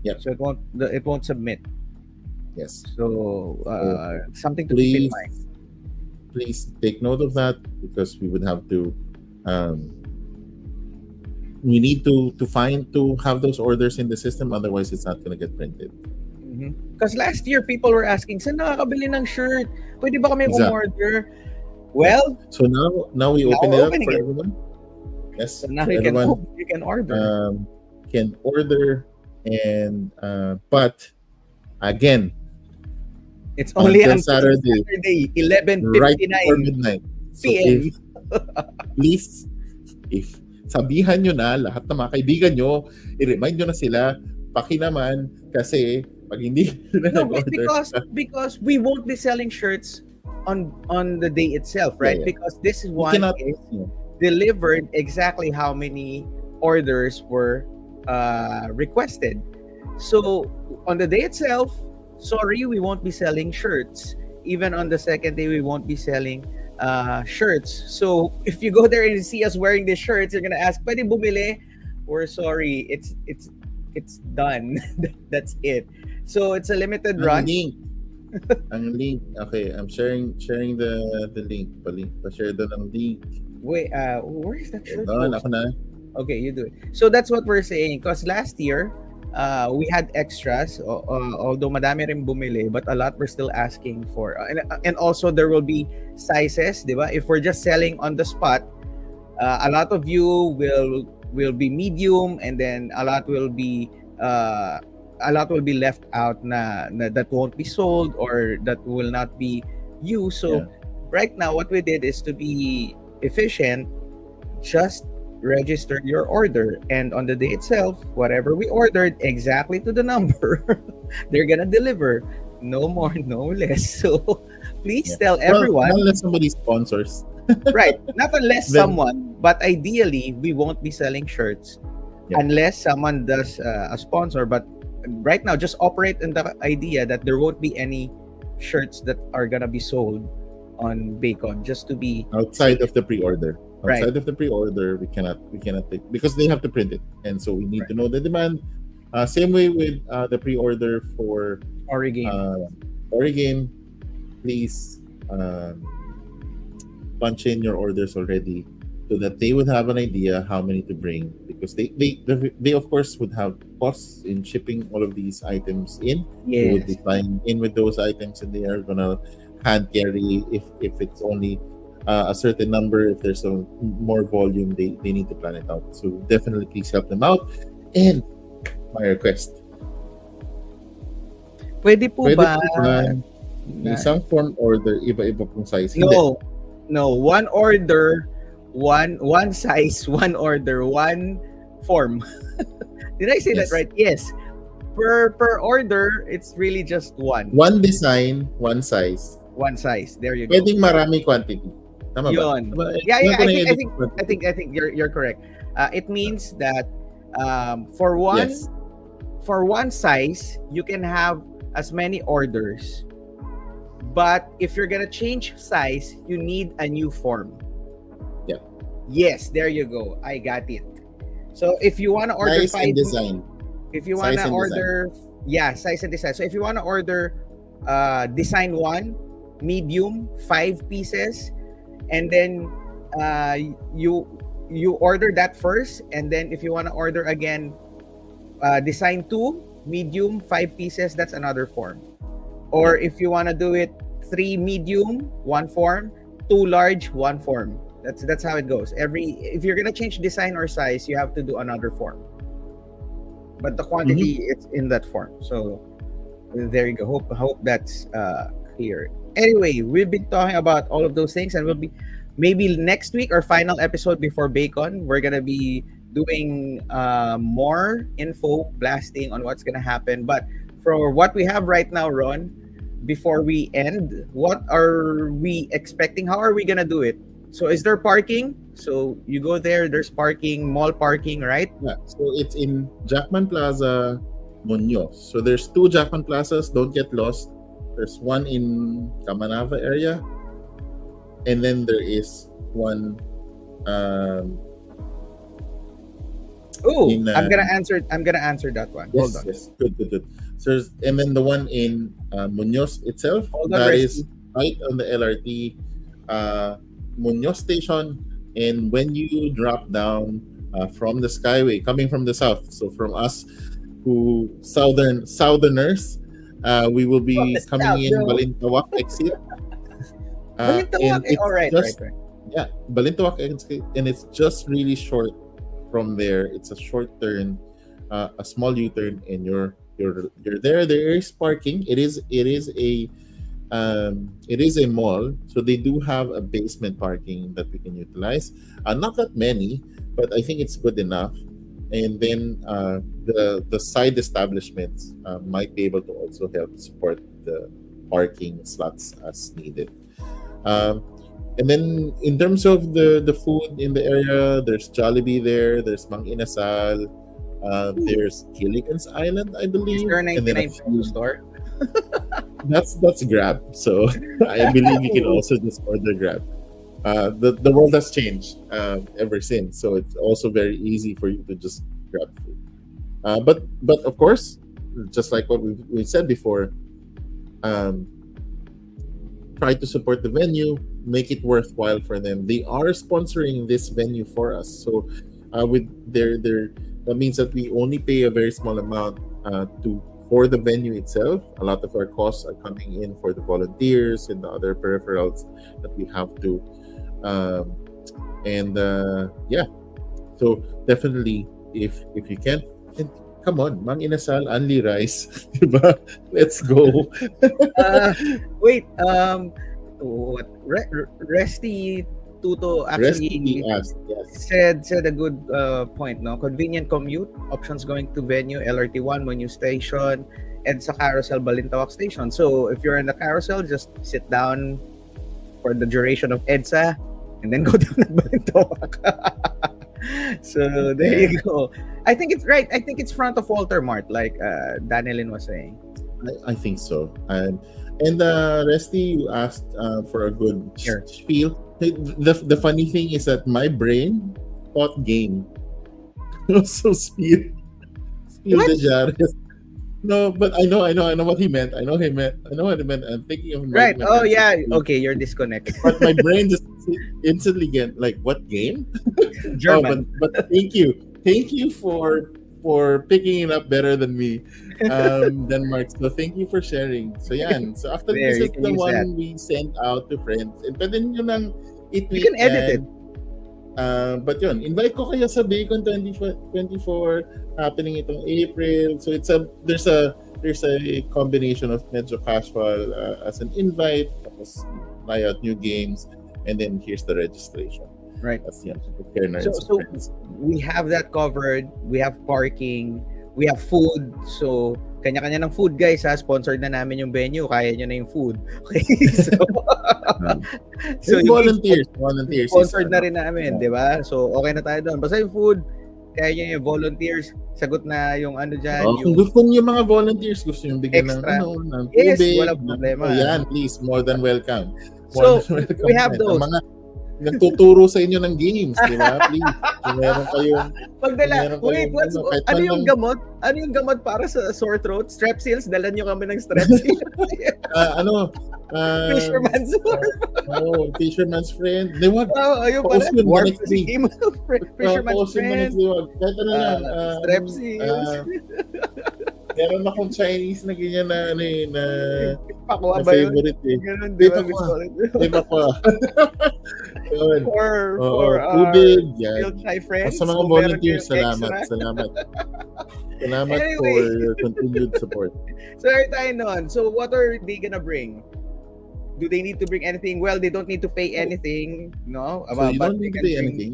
yeah, So it won't submit. yes. So So something to keep in please, mind. please take note of that because we would have to. Um, we need to have those orders in the system. Otherwise, it's not going to get printed. Because last year, people were asking, saan nakakabili ng shirt? Pwede ba kami Exactly. umorder? Yeah. Well, So now we now open we're it up opening for it. everyone. So Yes, now so everyone you can order. um, can order, and but again, It's only until until Saturday, Saturday, right before 11:59 midnight. So if p.m. please, if sabihan nyo na lahat ng mga kaibigan nyo, i-remind nyo na sila, paki naman, kasi pag hindi na No, nag-order, because we won't be selling shirts on the day itself, yeah, right? yeah. Because this We one cannot, is you know, delivered exactly how many orders were requested. So on the day itself, sorry, we won't be selling shirts. Even on the second day, we won't be selling shirts. So if you go there and see us wearing these shirts, you're gonna ask, "Pwede bumili?" We're sorry, it's done. That's it. So it's a limited ang run. link, okay, I'm sharing the link, pa-share doon ang link. Wait, where is that Okay, shirt doon, post? ako na. Okay, you do it. So that's what we're saying. Because last year, we had extras, although madami rin bumili, but a lot were still asking for. And also there will be sizes, di ba? If we're just selling on the spot, a lot of you will be medium, and then a lot will be left out na that won't be sold or that will not be used. So Yeah. right now, what we did is to be efficient, just register your order, and on the day itself, whatever we ordered exactly to the number, they're gonna deliver. No more, no less. So please Yeah. tell Well, everyone. unless somebody sponsors, Right, not unless then someone, but ideally we won't be selling shirts yeah. unless someone does a sponsor. But right now, just operate in the idea that there won't be any shirts that are gonna be sold on BAECON, just to be outside safe. of the pre-order. Right, Outside of the pre-order, we cannot take, because they have to print it, and so we need right. to know the demand. Same way with the pre-order for Origame. uh, Origin. Please punch in your orders already, so that they would have an idea how many to bring, because they of course would have costs in shipping all of these items in. They would be Yes. flying in with those items, and they are gonna hand carry if it's only a certain number. If there's a more volume, they need to plan it out. So definitely please help them out. And my request, Pwede po pwede ba po ba na isang form order, iba-iba pong size? Hindi. no, no, one order, one size, one order, one form. Did I say that Yes. right? Yes. Per order, it's really just one. One design, one size. One size. There you go. Pwedeng marami quantity. Tama ba? Yun. Tama, Yeah, alam yeah. ko I na think, yung I edit think, I quantity. think, I think you're correct. It means that for Yes. one size, you can have as many orders. But if you're gonna change size, you need a new form. Yeah. Yes, there you go. I got it. So if you wanna order Size and five, design. if you Size wanna and design. order, yeah, size and design. So if you wanna order design one, medium, 5 pieces, and then uh, you you order that first, and then if you wanna order again, design two, medium, 5 pieces, that's another form. Or if you want to do it 3 medium, one form, 2 large, one form. That's how it goes. If you're gonna change design or size, you have to do another form. But the quantity, it's in that form. So there you go. Hope that's clear. Anyway, we've been talking about all of those things, and we'll be maybe next week, our final episode before BAECON, we're gonna be doing more info blasting on what's gonna happen. But for what we have right now, Ron, before we end, what are we expecting? How are we gonna do it? So is there parking? So you go there, there's parking, mall parking, right? Yeah. So it's in Jackman Plaza, Muñoz. So there's two Jackman Plazas. Don't get lost. There's one in Kamanava area, and then there is one Oh, in I'm gonna answer that one. Hold yes, on. yes, good. So and then the one in Muñoz itself, Hold on, that Resky. is right on the LRT Muñoz station. And when you drop down from the Skyway, coming from the south, so from us who southerners, we will From the be coming south, in bro. Balintawak exit, Balintawak. and it's All right, right, just right. yeah, Balintawak, and it's just really short from there. It's a short turn, a small U-turn, and you're there. There is parking. It is a mall, so they do have a basement parking that we can utilize. Not that many, but I think it's good enough. And then the side establishments might be able to also help support the parking slots as needed. Um, and then in terms of the food in the area, there's Jollibee there, there's Mang Inasal, there's Gilligan's Island, I Is there believe, a and then a 99 peso few. store? That's Grab. So I believe you can also just order Grab. The world has changed ever since, so it's also very easy for you to just grab food. But of course, just like what we said before, um, try to support the venue, make it worthwhile for them. They are sponsoring this venue for us, so with their that means that we only pay a very small amount to for the venue itself. A lot of our costs are coming in for the volunteers and the other peripherals that we have to, um, and yeah. So definitely, if you can, and come on, Mang Inasal, Only Rice, diba? Let's go. Uh, wait, what? Resty Tuto Recipe actually asked, yes. said a good point. No, convenient commute options going to venue LRT1 Monu Station and sa Carousel Balintawak Station. So if you're in the Carousel, just sit down for the duration of EDSA and then go down to Balintawak. So there Yeah, you go. I think it's right. I think it's front of Walter Mart, like Danilin was saying. I think so. And Resty, you asked for a good Here. spiel. Hey, the funny thing is that my brain thought game. So spiel What? de Jares. No, but I know what he meant. I know what he meant. I'm thinking of Right. American Oh Adventure yeah. 3. Okay, you're disconnected. But my brain just instantly get like, what game? Oh, German. but thank you for picking it up better than me, Denmark. So thank you for sharing. So yan. So after There, this you is can the use that. one we sent out to friends. And pwede nyo nang You i-tweet can edit it. yan. But yun, invite ko kayo sa BAECON 2024 happening itong April. So there's a combination of medyo casual as an invite, tapos try out new games, and then here's the registration. Right. That's yan. Prepare na rin sa So friends. we have that covered. We have parking. We have food. So kanya-kanya ng food, guys. Ha? Sponsored na namin yung venue. Kaya nyo na yung food. Okay. So, so And yung volunteers is sponsored na rin namin, di ba? So okay na tayo doon. Basta yung food, kaya nyo yung volunteers. Sagot na yung ano dyan. Oh, kung Yung gusto niyo mga volunteers, gusto niyo bigyan ng extra. ng Yes, tubig, walang ng, problema. oh, yan, please, more than welcome. So, More than welcome. we have yan. those. Ang mga nagtuturo sa inyo ng games, di ba? Please, kung meron kayong Pagdala, meron wait, kayong what's, kahit ano man yung lang, gamot? Ano yung gamot para sa sore throat? Strepsils? Dala nyo kami ng Strepsils. ano, Fisherman's Fisherman's Friend. Di wag, Oh, ayun pala. post yun the Warp next week. team. Fisherman's Post yun the friend. next week. Kahit ano lang, Strepsils. meron akong Chinese na ganyan na, ano eh, na Pakwa ba yun? favorite eh. Ganun, Di di ba? ba Gusto ko. Di ba ko? Yun. For Tubig, yan. Field Chai friends. Sa mga kung meron volunteers, kayong salamat. extra. Salamat. Salamat Anyway. for your continued support. So, are tayo nun. So, what are they gonna bring? Do they need to bring anything? Well, they don't need to pay anything, no? So you But don't they need to can pay bring- anything.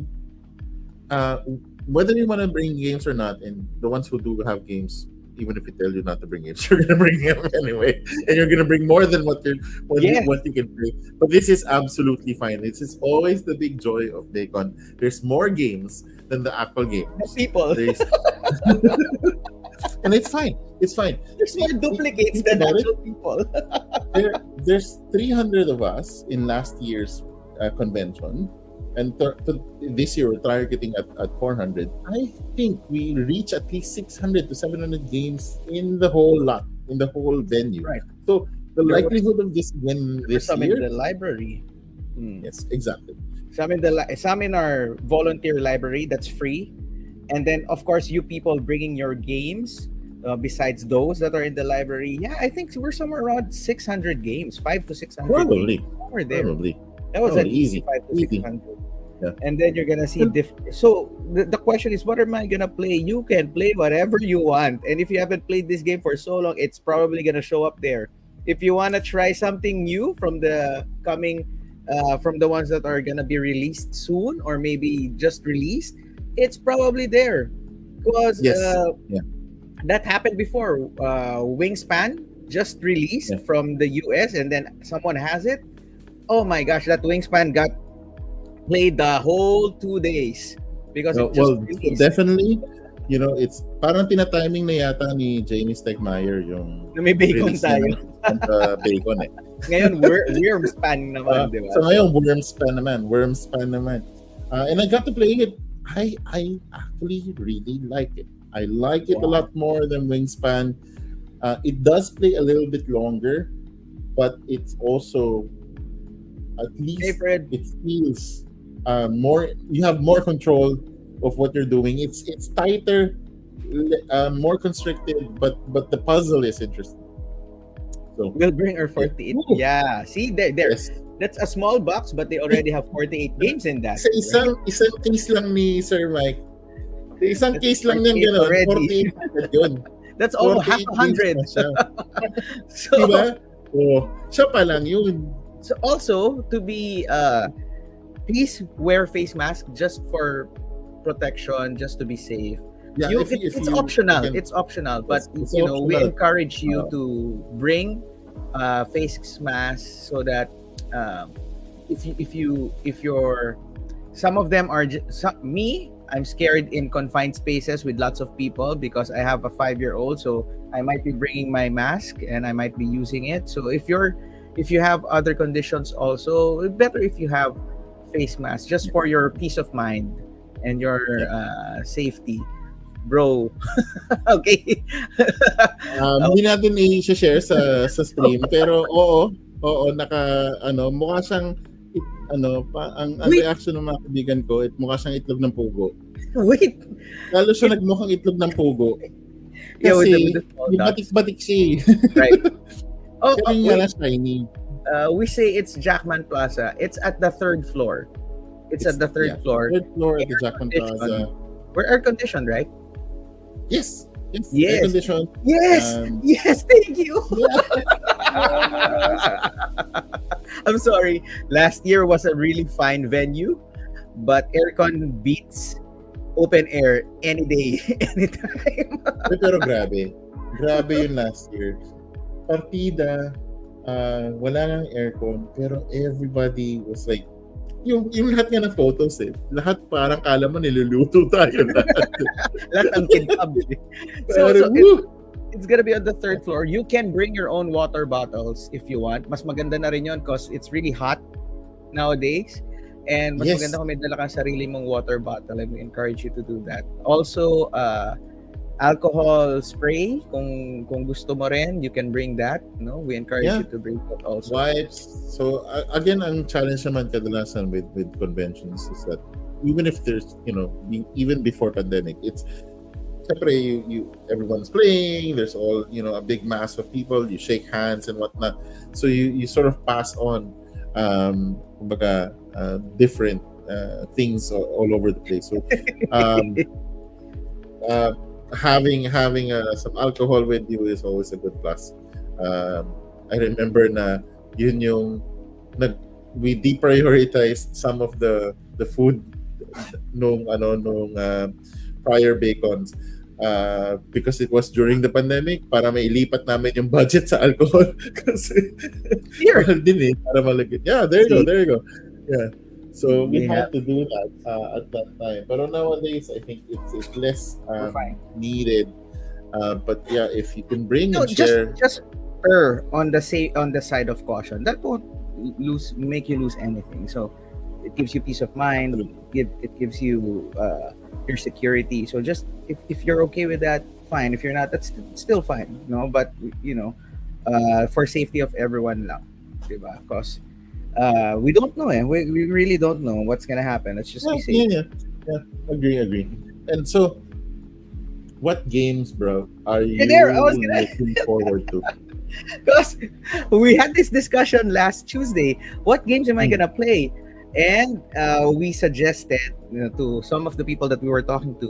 Whether you want to bring games or not, and the ones who do have games, even if we tell you not to bring games, you're gonna bring them anyway, and you're gonna bring more than what Yes. what you can play. But this is absolutely fine. This is always the big joy of BAECON. There's more games than the actual games. people. There's, and it's fine. It's fine. There's more duplicates than About it. actual people. There's 300 of us in last year's convention, and this year we're targeting at 400. I think we reach at least 600 to 700 games in the whole lot, in the whole venue. Right. So the There likelihood of this win There's this some in year, the library. yes, exactly. Some in our volunteer library that's free, and then of course you people bringing your games. Besides those that are in the library, yeah, I think we're somewhere around 600 games, 500 to 600. Probably, Games. Somewhere there. probably. That was Oh, an easy easy, easy. 5 to 600. Yeah. And then you're gonna see so the question is, what am I gonna play? You can play whatever you want, and if you haven't played this game for so long, it's probably gonna show up there. If you want to try something new from the coming from the ones that are gonna be released soon, or maybe just released, it's probably there because Yes. Yeah. that happened before. Wingspan just released Yeah. from the US, and then someone has it. Oh my gosh, that Wingspan got played the whole 2 days because it just Well, released. definitely, it's parang tina-timing na yata ni Jamie Stegmaier yung Na may bacon release niya tayo. ng Bacon eh. Ngayon, worm span naman, di ba? So ngayon, Wormspan naman. And I got to play it. I actually really like it. I like it a Wow. lot more than Wingspan. It does play a little bit longer, but it's also, at Hey, least Fred. it feels more. You have more control of what you're doing. It's tighter, more constricted, but the puzzle is interesting. So We'll bring our yeah. 48. Ooh, Yeah, see, there. yes. That's a small box, but they already have 48 games in that, Sa right? isang case lang ni Sir Mike. Sa isang That's case lang niyan 48 gano'n, already. 48 agad yun. That's almost half 48 a games hundred. na siya. Di So, ba? Oo. Siya pa lang yun. so also to be please wear face mask just for protection, just to be safe. Yeah, You if it's you optional. can, It's optional, but it's we optional. encourage you Uh, to bring face mask so that if you're some of them are me. I'm scared in confined spaces with lots of people because I have a 5-year-old, so I might be bringing my mask and I might be using it. So if you have other conditions also, better if you have face mask just for your peace of mind and your yeah. safety, bro. Okay. Oh, Hindi natin i-share sa stream, pero oo, mukha siyang ang wait, reaction ng mga kaibigan ko, mukha siyang itlog ng pugo. wait. Lalo siya nagmukhang itlog ng pugo Yeah, with kasi the small yung dots. batik-batik siya eh. Right. Oh, Pero yung wait. wala shiny. We say it's Jackman Plaza. It's at the third floor. It's at the third floor. Third floor at the Jackman Air-conditioned. Plaza. We're air conditioned, right? Yes. Air Yes. conditioned. Yes. Yes. Thank you. I'm sorry. Last year was a really fine venue, but aircon beats open air any day, anytime. Pero grabe. Grabe yun last year. Partida, wala nang aircon, pero everybody was like, yung lahat nga ng photos lahat parang kala mo niluluto tayo lahat. Lahat ng kintab. So it's gonna be on the third floor. You can bring your own water bottles if you want. Mas maganda na rin yun because it's really hot nowadays. And mas Yes. maganda kung may dala kang sarili mong water bottle. And we encourage you to do that. Also, alcohol spray, kung gusto mo rin, you can bring that. No, we encourage Yeah. you to bring that also. Wipes. So again, ang challenge naman kadalasan with conventions is that even if there's, even before pandemic, it's syempre you everyone's playing, there's all, a big mass of people, you shake hands and whatnot. So you sort of pass on kumbaga, different things all over the place. So having some alcohol with you is always a good plus. I remember na yun yung we deprioritized some of the food nung prior bacons because it was during the pandemic para mailipat namin yung budget sa alcohol kasi Here. mahal din para malagit. Yeah, there you go. Yeah. So we Yeah. had to do that at that time. But nowadays, I think it's less We're fine. needed. But yeah, if you can bring No, and share, just err on the side of caution. That won't make you lose anything. So it gives you peace of mind. It gives you your security. So just if you're okay with that, fine. If you're not, that's still fine. No, but for safety of everyone lang, diba? Because we don't know. We really don't know what's gonna happen. Let's just be safe. yeah. Agree. And so, what games, bro, are you Yeah, there, I was gonna- looking forward to? Because we had this discussion last Tuesday. What games am I Mm. gonna play? And we suggested, to some of the people that we were talking to,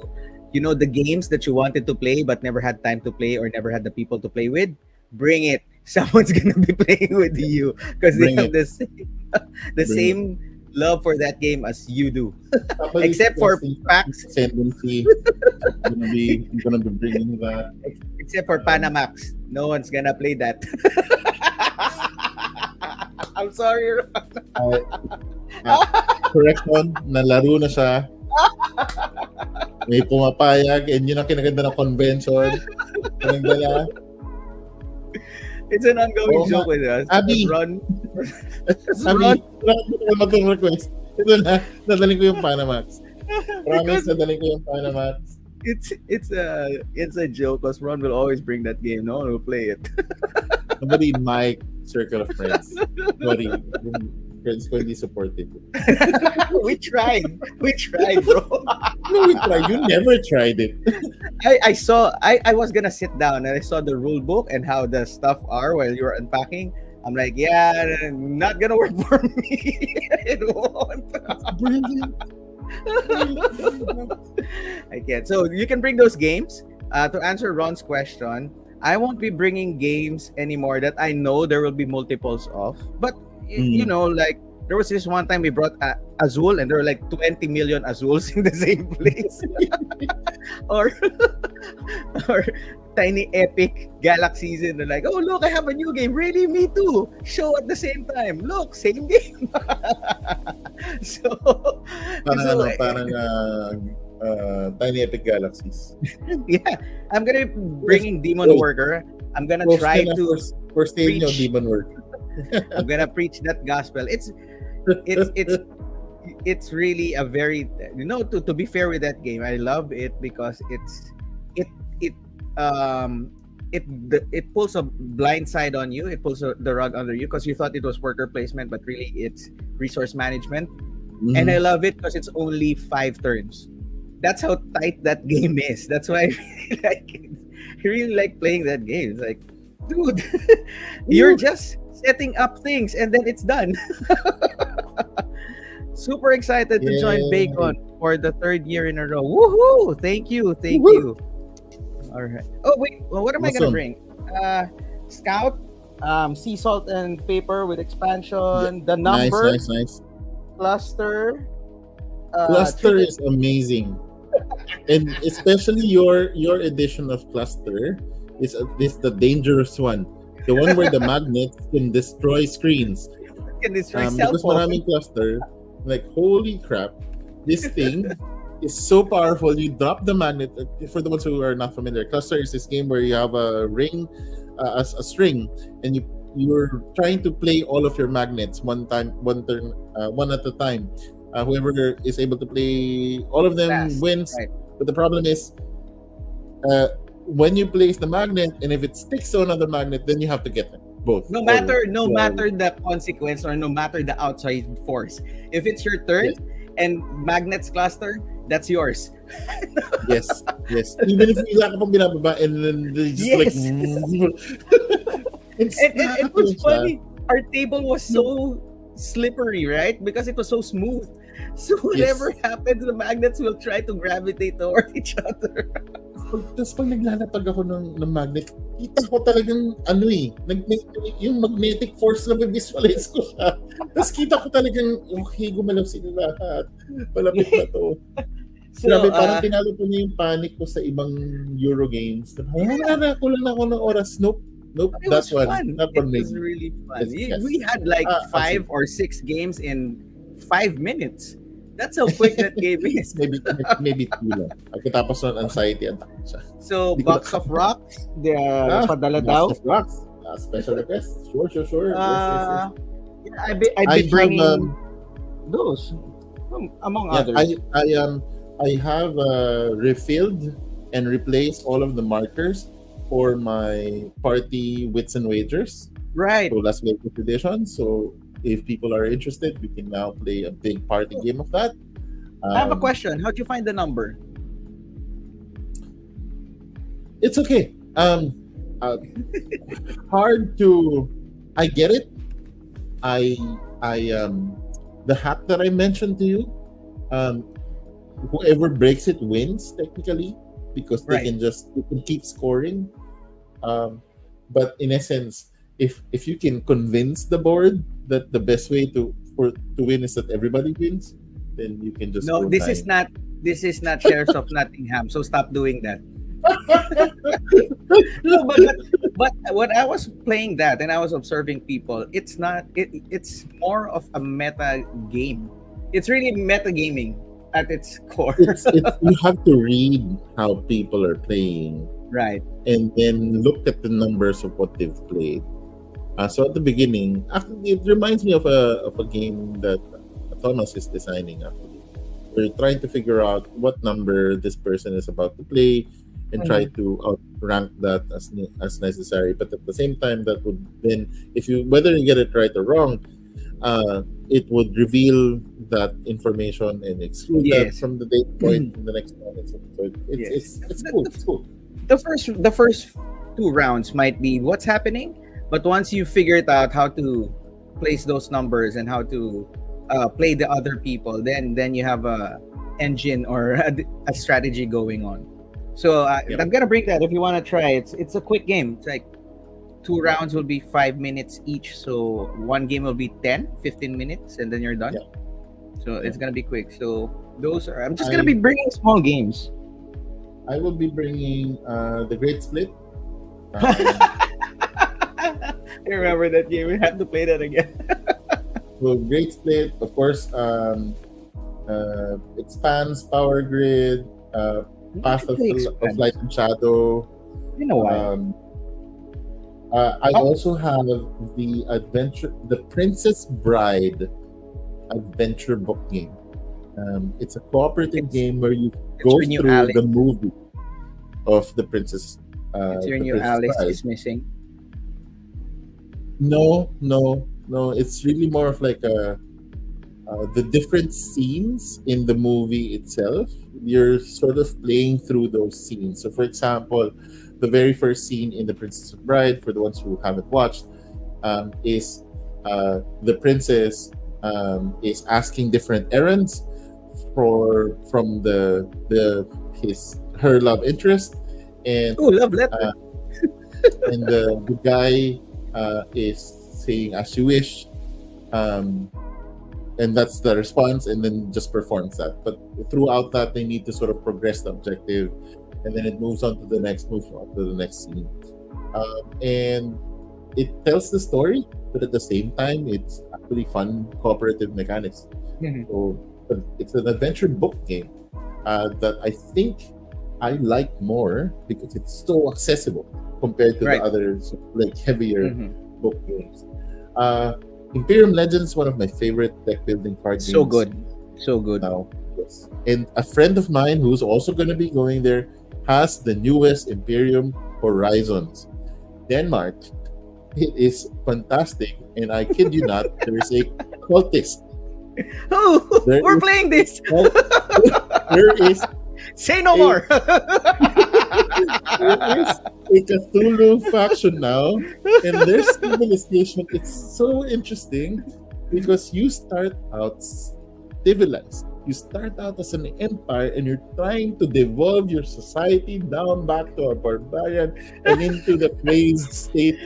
the games that you wanted to play but never had time to play or never had the people to play with. Bring it. Someone's gonna be playing with you because they Bring have it. the Bring it. same love for that game as you do. Somebody's Except for requesting PAX, ascendancy. I'm gonna be bringing that. except for Um, Panamax. No one's gonna play that. I'm sorry. I, correct one, nalaro na siya. May pumapayag, and yun ang kinaganda ng convention. Pinagdala. It's an ongoing Oo nga. joke with us. Abi. Ron, Sabi, wala ka mag-request. Ito na, nadaling ko yung Panamax. Promise, because nadaling ko yung Panamax. it's a joke because Ron will always bring that game. No one will play it. Nobody in my circle of friends. Nobody. Friends ko hindi supportive. we tried, bro. No, we tried. You never tried it. I was gonna sit down and I saw the rule book and how the stuff are while you were unpacking. I'm like, yeah, not gonna work for me. It won't. Brilliant. I can't. So you can bring those games. To answer Ron's question, I won't be bringing games anymore that I know there will be multiples of. But like there was this one time we brought Azul, and there were like 20 million Azuls in the same place. or or tiny epic galaxies, and they're like, oh look, I have a new game. Really, me too. Show at the same time. Look, same game. so Parang Tiny Epic Galaxies. yeah, I'm gonna be bringing Demon Worker. I'm gonna Post try ka na to for staying your preach. demon work. I'm gonna preach that gospel. It's really a very, to be fair with that game, I love it because it it it pulls a blind side on you. It pulls the rug under you because you thought it was worker placement, but really it's resource management. And I love it because it's only 5 turns. That's how tight that game is. That's why I really like it. I really like playing that game. It's like, dude, you're just setting up things and then it's done. Super excited to join Yay. BAECON for the 3rd year in a row. Woohoo! Thank you. Woo-hoo. You. All right. Oh wait, well, what am I gonna Awesome. bring? Scout, sea salt and paper with expansion, the number, Nice. cluster, Cluster triple- is amazing. And especially your edition of Cluster is the dangerous one. The one where the magnets can destroy screens. can destroy cell Because phone. maraming cluster, like holy crap, this thing is so powerful. You drop the magnet. For the ones who are not familiar, cluster is this game where you have a ring, as a string, and you're trying to play all of your magnets one turn, one at a time. Whoever is able to play all of them Fast, wins. right. But the problem is, when you place the magnet, and if it sticks to another magnet, then you have to get them both. No matter So, the consequence or no matter the outside force. If it's your turn and magnets cluster, that's yours. Yes. Even if wala ka pang binababa, and then they just like And it was funny. Our table was so slippery, right? Because it was so smooth. So whatever happens, the magnets will try to gravitate toward each other. Tapos pag naglalapag ako ng magnet, kita ko talagang yung magnetic force na visualize ko siya. Tapos kita ko talagang, okay, gumalaw sila lahat. Palapit na to. So, Grabe, parang tinalo ko niya yung panic ko sa ibang Euro games. Kulang na ako ng oras. Nope, it that's was one. fun. Not for It me. was really fun. Yes. We had like 5 or 6 games in 5 minutes. That's how quick that game is. maybe 2 lang. Pagkatapos ng anxiety attack siya. So, Box of Rocks, the padala daw. Box of Rocks. Special request. Sure. Yes. Yeah, I've been bringing those among others. I have refilled and replaced all of the markers for my party Wits and Wagers. Right. So Las Vegas edition. So if people are interested, we can now play a big party game of that. I have a question. How'd you find the number? It's okay. uh, hard to. I get it. I the hack that I mentioned to you. Um, Whoever breaks it wins technically because Right. they can keep scoring. Um, but in essence, if you can convince the board that the best way to win is that everybody wins, then you can just No, go this is nine. not this is not Sheriffs of Nottingham. So stop doing that. No, but when I was playing that and I was observing people, it's more of a meta game. It's really meta gaming at its core. It's you have to read how people are playing Right. and then look at the numbers of what they've played. So at the beginning, actually, it reminds me of a game that Thomas is designing. Actually, we're trying to figure out what number this person is about to play, and try Mhm. to outrank that as necessary. But at the same time, that would then, if you whether you get it right or wrong, it would reveal that information and exclude that Yes. from the data point in the next one. So Yes. it's cool. It's cool. The first two rounds might be what's happening, but once you figure it out how to place those numbers and how to play the other people, then you have a engine or a strategy going on. So Yep. I'm gonna bring that if you want to try. It's a quick game. It's like two rounds will be 5 minutes each. So one game will be 10, 15 minutes, and then you're done. Yep. So it's Yep. gonna be quick. So those are. I'm just gonna be I bringing small games. I will be bringing the Great Split. Um, I remember that game. We have to play that again. so Great Split, of course, expands Power Grid, We need Path to play of Expand. Light and Shadow. In a while. Um, I Oh, also have the Princess Bride adventure book game. It's a cooperative it's game where you it's go your new through Alice. the movie of It's your the new Princess Alice Bride. is missing. No, no, no. It's really more of like the different scenes in the movie itself. You're sort of playing through those scenes. So, for example, the very first scene in The Princess Bride, for the ones who haven't watched, is the princess is asking different errands from the his her love interest, and Oh, love letter. uh, the guy is saying as you wish, um, and that's the response, and then just performs that. But throughout that, they need to sort of progress the objective, and then it moves on to the next move on to the next scene, and it tells the story, but at the same time, it's actually fun cooperative mechanics. Mhm. So it's an adventure book game that I think I like more because it's so accessible compared to the Right. other like heavier Hmm. book games. Uh, Imperium Legends is one of my favorite deck building card So games good. So good. now. Yes. And a friend of mine who's also going to be going there has the newest Imperium Horizons. Denmark. It is fantastic, and I kid you not, there is a cultist. Oh, There we're is playing this. well, there is Say no a more. there is a Cthulhu faction now, and their civilization. It's so interesting because you start out civilized. You start out as an empire, and you're trying to devolve your society down back to a barbarian and into the crazed state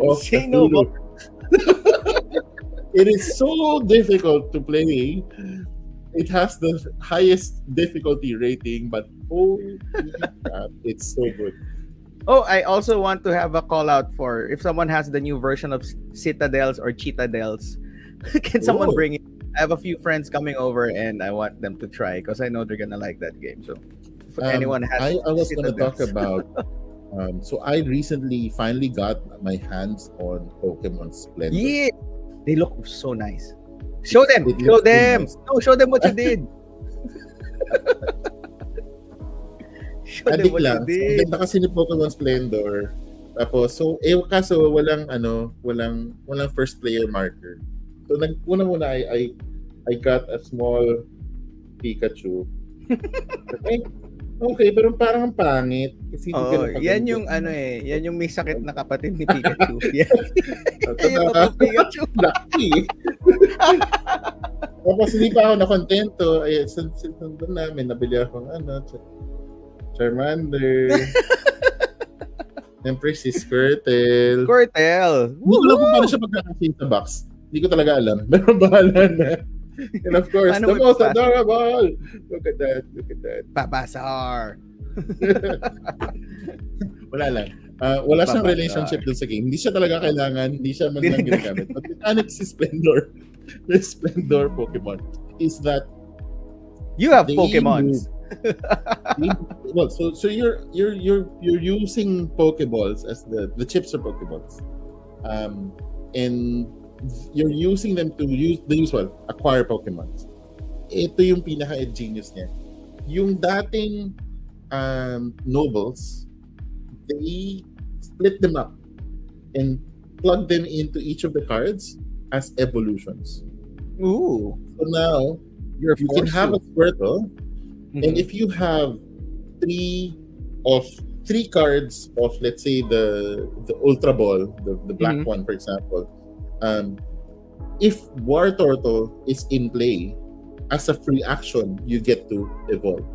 of Say no more. Cthulhu. It is so difficult to play. It has the highest difficulty rating, but holy crap, it's so good. Oh, I also want to have a call out for if someone has the new version of Citadels or Cheetadels. Can someone Oh, bring it? I have a few friends coming over and I want them to try because I know they're gonna like that game. So if anyone has I was gonna talk Citadels, about. So I recently finally got my hands on Pokemon Splendor. yeah, they look so nice. Show them, It show looks really them. nice. No, show them what you did. Show them Adik what you lang. So, ang did. ganda kasi ni Pokemon Splendor. Tapos, so, kaso walang first player marker. So, una-una, I got a small Pikachu. Okay, Okay, pero parang ang pangit kasi hindi ka Oo, yan napaganda. yung ano eh, yan yung may sakit na kapatid ni Pikachu. Yan, yan yung Tada! totoong Pikachu. Lucky! Tapos hindi pa ako nakontento. Ay, doon namin, nabili akong Charmander. Siyempre si Squirtle. Squirtle. Hindi ko lang kung paano Woohoo! siya magkakasya sa box. Hindi ko talaga alam. Pero bahala na. And of course, Paano the mo most ipapasa? adorable. Look at that. Look at that. Babasar. Wala lang. Wala siyang Babasar. relationship dun sa game. Hindi siya talaga kailangan. Hindi siya man lang ginagamit. But mechanic si Splendor. The Splendor Pokemon is that You have they move. Pokemons. Well, so you're using Pokeballs as the chips are Pokeballs, and you're using them to use the usual acquire Pokemons. Ito yung pinaka genius niya. Yung dating nobles, they split them up and plug them into each of the cards as evolutions. Ooh. So now You're you can forced have a to. Squirtle. And Mhm. if you have three three cards of, let's say, the Ultra Ball, the black Mhm. one, for example, if War Turtle is in play, as a free action, you get to evolve.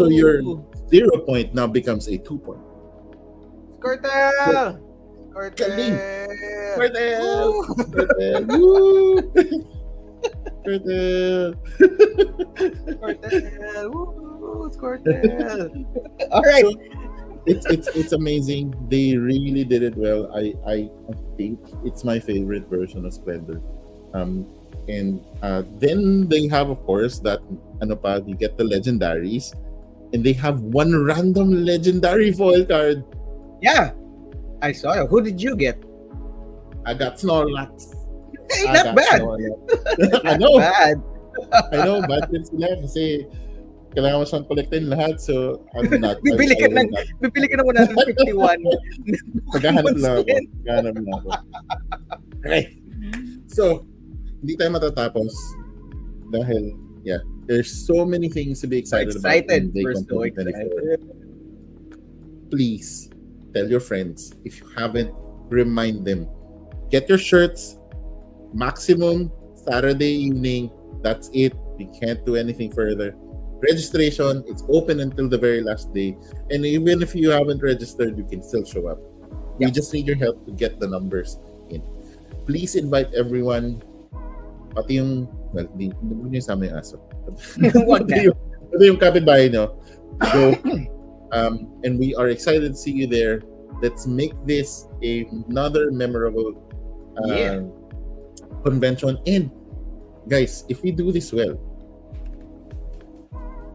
So your Woo! 0 point now becomes a 2 point. So Squirtle! galing! Squirtle! Turtle! Woo! Turtle! Woo! Turtle! Squirtle! Woo! Squirtle! All right. So it's amazing. They really did it well. I think it's my favorite version of Splendor. And then they have, of course, that ano pa, you get the legendaries, and they have one random legendary foil card. Yeah, I saw it. Who did you get? I got Snorlax. Hey, I not got bad. Snorlax. I Not know, bad. I know, bad din sila kasi kailangan mo siyang kolektin lahat. So I'm not. Bibili I ka will ng not. bibili ka ng 151 Maghahanap Pokemon lang ako. skin. Maghahanap lang ako. Okay. So, hindi tayo matatapos dahil, yeah, there's so many things to be excited about Excited. in We're BAECON so 2024. excited. Please tell your friends. If you haven't, remind them. Get your shirts. Maximum Saturday evening. That's it. We can't do anything further. Registration, it's open until the very last day. And even if you haven't registered, you can still show up. We Yeah. just need your help to get the numbers in. Please invite everyone. Pati yung, well, di nyo sama yung aso. Wag na. Pati yung kapitbahay nyo. So, and we are excited to see you there. Let's make this another memorable Yeah. convention. And guys, if we do this well,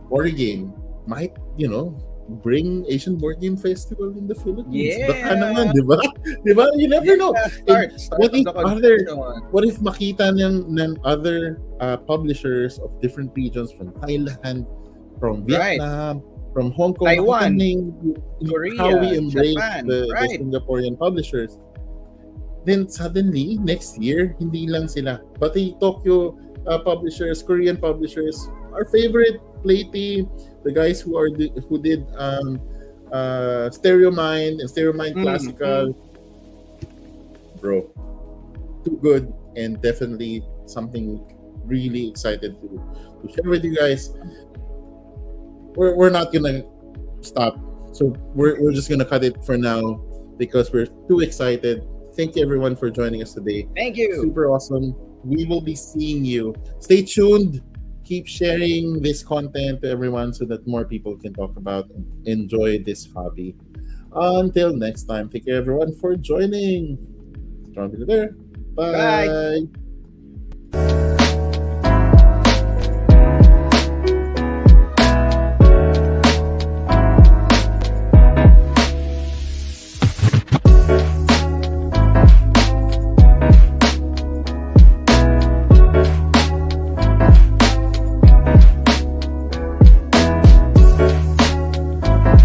board game might, bring Asian Board Game Festival in the Philippines. Baka Yeah. naman, di ba? Di ba? You never know. Start What of if the other conversation. what if makita ng other publishers of different regions from Thailand, from Right. Vietnam, from Hong Kong, Taiwan, makita how we Korea, embrace Japan, the right. Singaporean publishers. Then suddenly, next year, hindi lang sila. Pati Tokyo publishers, Korean publishers, our favorite play team, the guys who did Stereo Mind and Stereo Mind Classical, bro, too good, and definitely something really excited to share with you guys. We're not gonna stop, so we're just gonna cut it for now because we're too excited. Thank you everyone for joining us today. Thank you. Super awesome. We will be seeing you. Stay tuned. Keep sharing this content to everyone so that more people can talk about and enjoy this hobby. Until next time, thank you everyone for joining. Strong there. Bye. Bye.